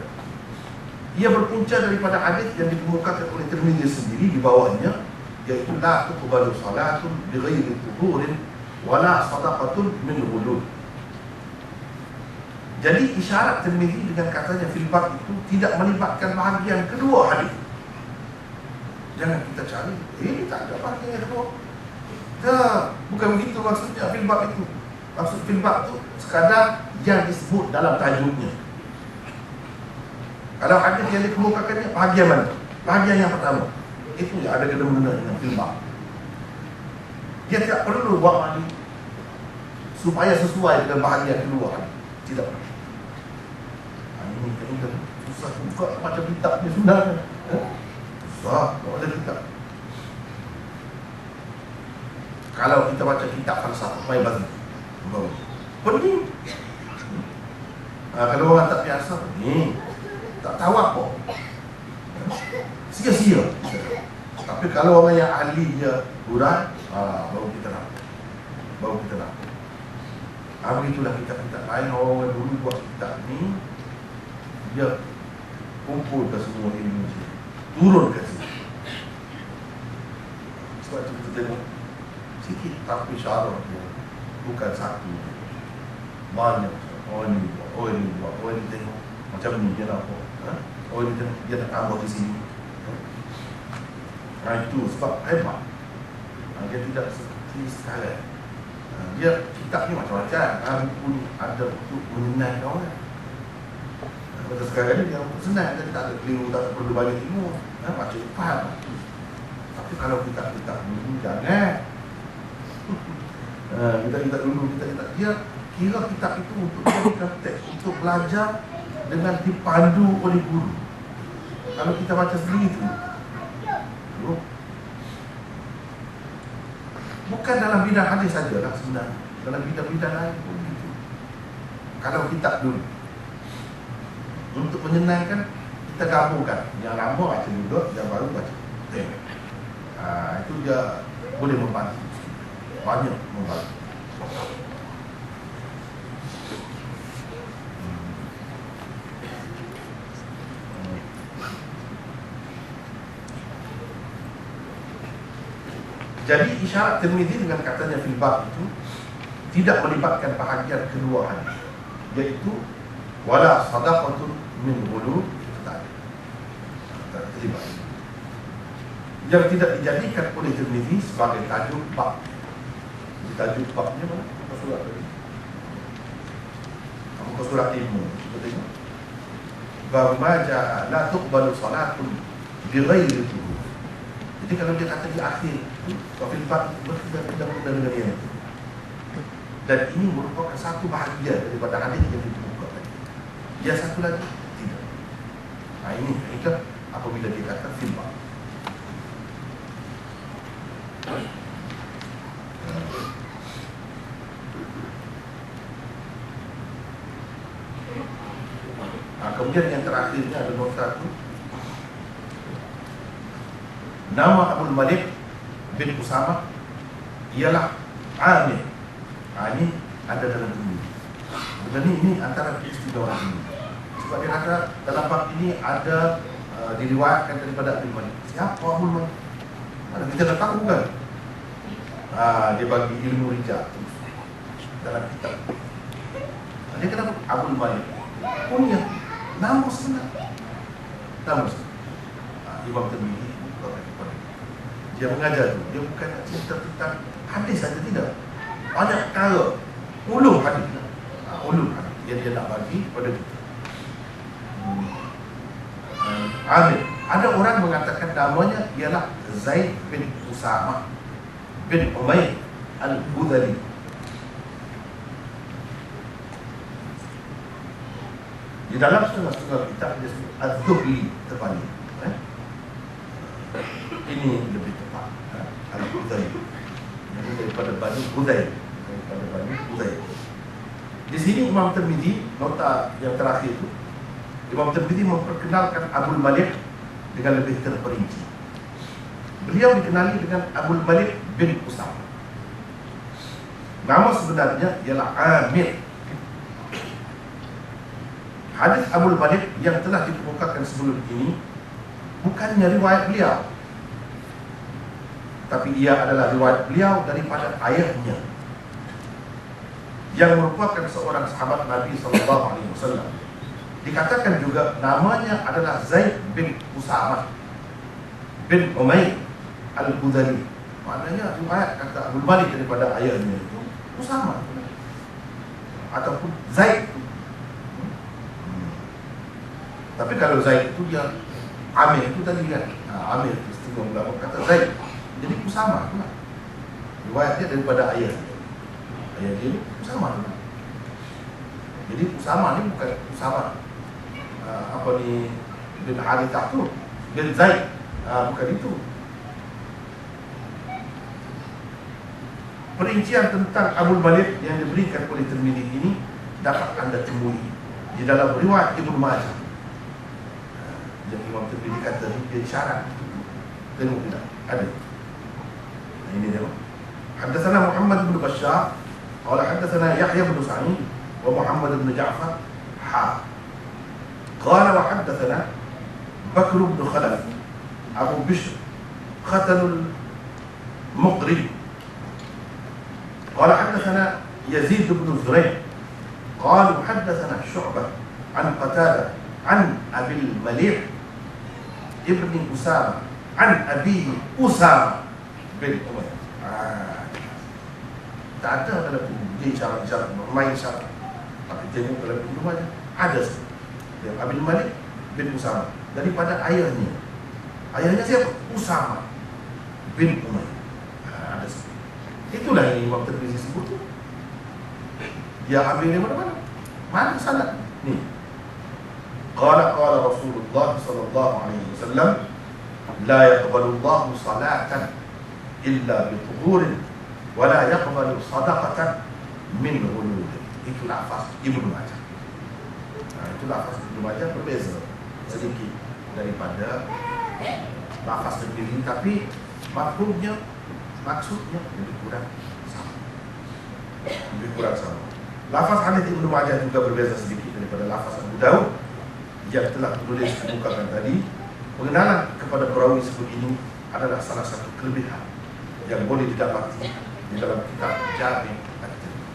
Ia berpunca daripada hadis yang dikemukakan oleh Tirmidzi sendiri di bawahnya, iaitu la tuqbalu salatun bi ghairi tuhurin wala sadaqatun min ghulul. Jadi isyarat Tirmidzi dengan katanya fil bab itu tidak melibatkan bahagian kedua hadis. Jangan kita cari, ini tak ada bahagian yang kedua. Bukan begitu maksudnya fil bab itu. Maksud fil bab itu sekadar yang disebut dalam tajuknya. Kalau hadis yang dikemukakannya bahagian mana? Bahagian yang pertama. Itu yang ada kena-mengena dengan fil bab. Dia tidak perlu buat hadis supaya sesuai dengan bahagian kedua hadis. Tidak perlu. Ini kita susah buka macam kitab ni sebenarnya. Susah kalau ada kitab. Kalau kita baca kitab falsafah Ibn Bazin, pening. Kalau orang tak biasa, pening. Tak tahu apa. Sia-sia. Tapi kalau orang yang ahli dia hurai, baru kita nak. Begitulah kitab-kitab lain. Orang yang dulu buat kitab ni, dia kumpul ke semua ilmu dia, turun ke sini. Sebab itu kita tengok sikit tapi syarah dia bukan satu, banyak. Orang ni buat, orang ni tengok macam ni dia nak buat, orang ni tengok dia nak tambah di sini. Itu sebab hebat. Dia tidak seperti sekarang. Dia kitab ni macam-macam. Buku ni ada untuk menyenangkan orang. Pada sekarang ni yang senang, dia tak ada keliru, tak perlu banyak ilmu, baca faham. Tapi kalau kita dulu jangan. Kita dulu dia kira kitab itu untuk jadikan teks, untuk belajar dengan dipandu oleh guru. Kalau kita baca sendiri itu bukan dalam bidang hadis sajalah sebenarnya, dalam bidang-bidang lain pun begitu. Kalau kitab dulu untuk menyenangkan, kita gabungkan yang lama baca dulu, yang baru baca tengok. Itu dia boleh membantu, banyak membantu. Jadi isyarat Tirmidzi dengan katanya fil bab itu tidak melibatkan bahagian kedua hadis, yaitu wala sadaqatun min ghulul, tak terlibat. Yang tidak dijadikan oleh Tirmidzi sebagai tajuk bab. Tajuk babnya mana? Muka surat tadi. Muka surat 5. Kita tengok. Bab ma jaa la tuqbalu salatun bi ghairi tuhur. Jadi kalau dia kata di akhir itu fil bab berbeda dengan yang itu. Dan ini merupakan satu bahagian daripada hadis yang ditemukan. Yang satu lagi tidak. Ini kita apabila dia kata fil bab. Kemudian yang terakhirnya ada nota itu. Nama Abdul Malik bin Usamah ialah Amir. Ini ada dalam ini. Dan ini antara istilah ini. Sebab dia kata dalam bab ini ada diriwayatkan daripada Abdul Malik. Siapa Abdul Malik? Mana kita dah tahu kan? Dia bagi ilmu rijal dalam kitab. Dia kata Abdul Malik punya nama sebenar. Nama sebenar. Imam Tirmidzi dia mengajar tu, dia bukan nak cerita tentang hadis saja, tidak. Banyak perkara, ulum hadis. Ulum hadis yang dia nak bagi pada kita. Amir. Ada orang mengatakan namanya ialah Zaid bin Usamah bin Umayyah Al-Budali. Di dalam setengah-setengah kitab dia sebut Az-Zuhli terbalik. Ini lebih tepat. Al-Hudzail. Jadi daripada Bani Hudzail. Di sini Imam Tirmidzi, nota yang terakhir itu, Imam Tirmidzi memperkenalkan Abul Malik dengan lebih terperinci. Beliau dikenali dengan Abul Malik bin Usama. Nama sebenarnya ialah Amir. Hadis Abul Malik yang telah dikemukakan sebelum ini bukannya riwayat beliau, tapi ia adalah riwayat beliau daripada ayahnya, yang merupakan seorang sahabat Nabi SAW. Dikatakan juga namanya adalah Zaid bin Usamah bin Umair Al-Hudzaili. Maknanya riwayat kata Abul Malik daripada ayahnya itu Usamah ataupun Zaid. Tapi kalau Zaid itu dia Amir itu tadi kan, Amir itu setengah ulama kata Zaid, jadi Usamah itu lah. Riwayatnya daripada ayah dia Usamah tu. Jadi Usamah ni bukan Usamah bin Harithah tu, bin Zaid, bukan itu. Perincian tentang Abul Malik yang diberikan oleh Tirmidzi ini dapat anda temui di dalam riwayat Ibnu Majah. Yang Imam Tirmidzi kata ni dia syarat. Tengok tidak? Ada. Ini dia. Haddatsana Muhammad bin Bashar, qala haddatsana Yahya bin Sa'id wa Muhammad bin Ja'far qala wa haddatsana Bakr bin Khalaf Abu Bishr Khatanul Muqri قال حدثنا يزيد بن زريع قال حدثنا شعبة عن قتادة عن أبي المليح ابن أسامة عن أبيه أسامة بن أمية. Tak ada dalam buku isyarat main isyarat, tapi tengok dalam buku mana ada yang Abil Malik bin Usama daripada ayahnya. Ayahnya siapa? Usama bin Umayyah. Ada. Itulah yang Imam Tirmidzi sebut. Dia ambil dari mana-mana. Mana sanad? Ni. Qala Rasulullah sallallahu alaihi wasallam, la yaqbalu Allahu salatan illa bi thuhurin wa la yaqbalu sadaqatan min ghulul. Itu lafaz Ibnu Majah. Itu lafaz Ibnu Majah berbeza sedikit daripada lafaz sendiri, tapi mafhumnya, maksudnya lebih kurang sama. Lafaz hadis Ibnu Majah juga berbeza sedikit daripada lafaz Abu Daud yang telah ditulis dibukakan tadi. Pengenalan kepada perawi sebut ini adalah salah satu kelebihan yang boleh didapati di dalam kitab Jami' At-Tirmidzi.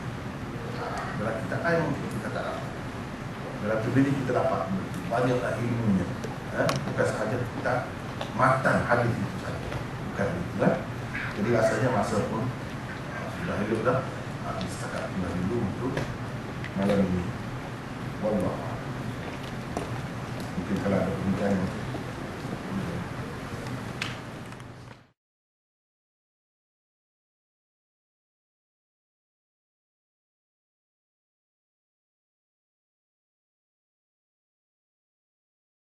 Dalam kitab lain mungkin kita tak dapat. Dalam Tirmidzi kita dapat banyaklah ilmunya. Bukan sahaja kita matan hadis itu saja. Bukan itu lah. Jadi rasanya masa pun sudah hidup dah. Setakat dulu untuk malam ini. Wallah. Mungkin kalau ada pembicaraan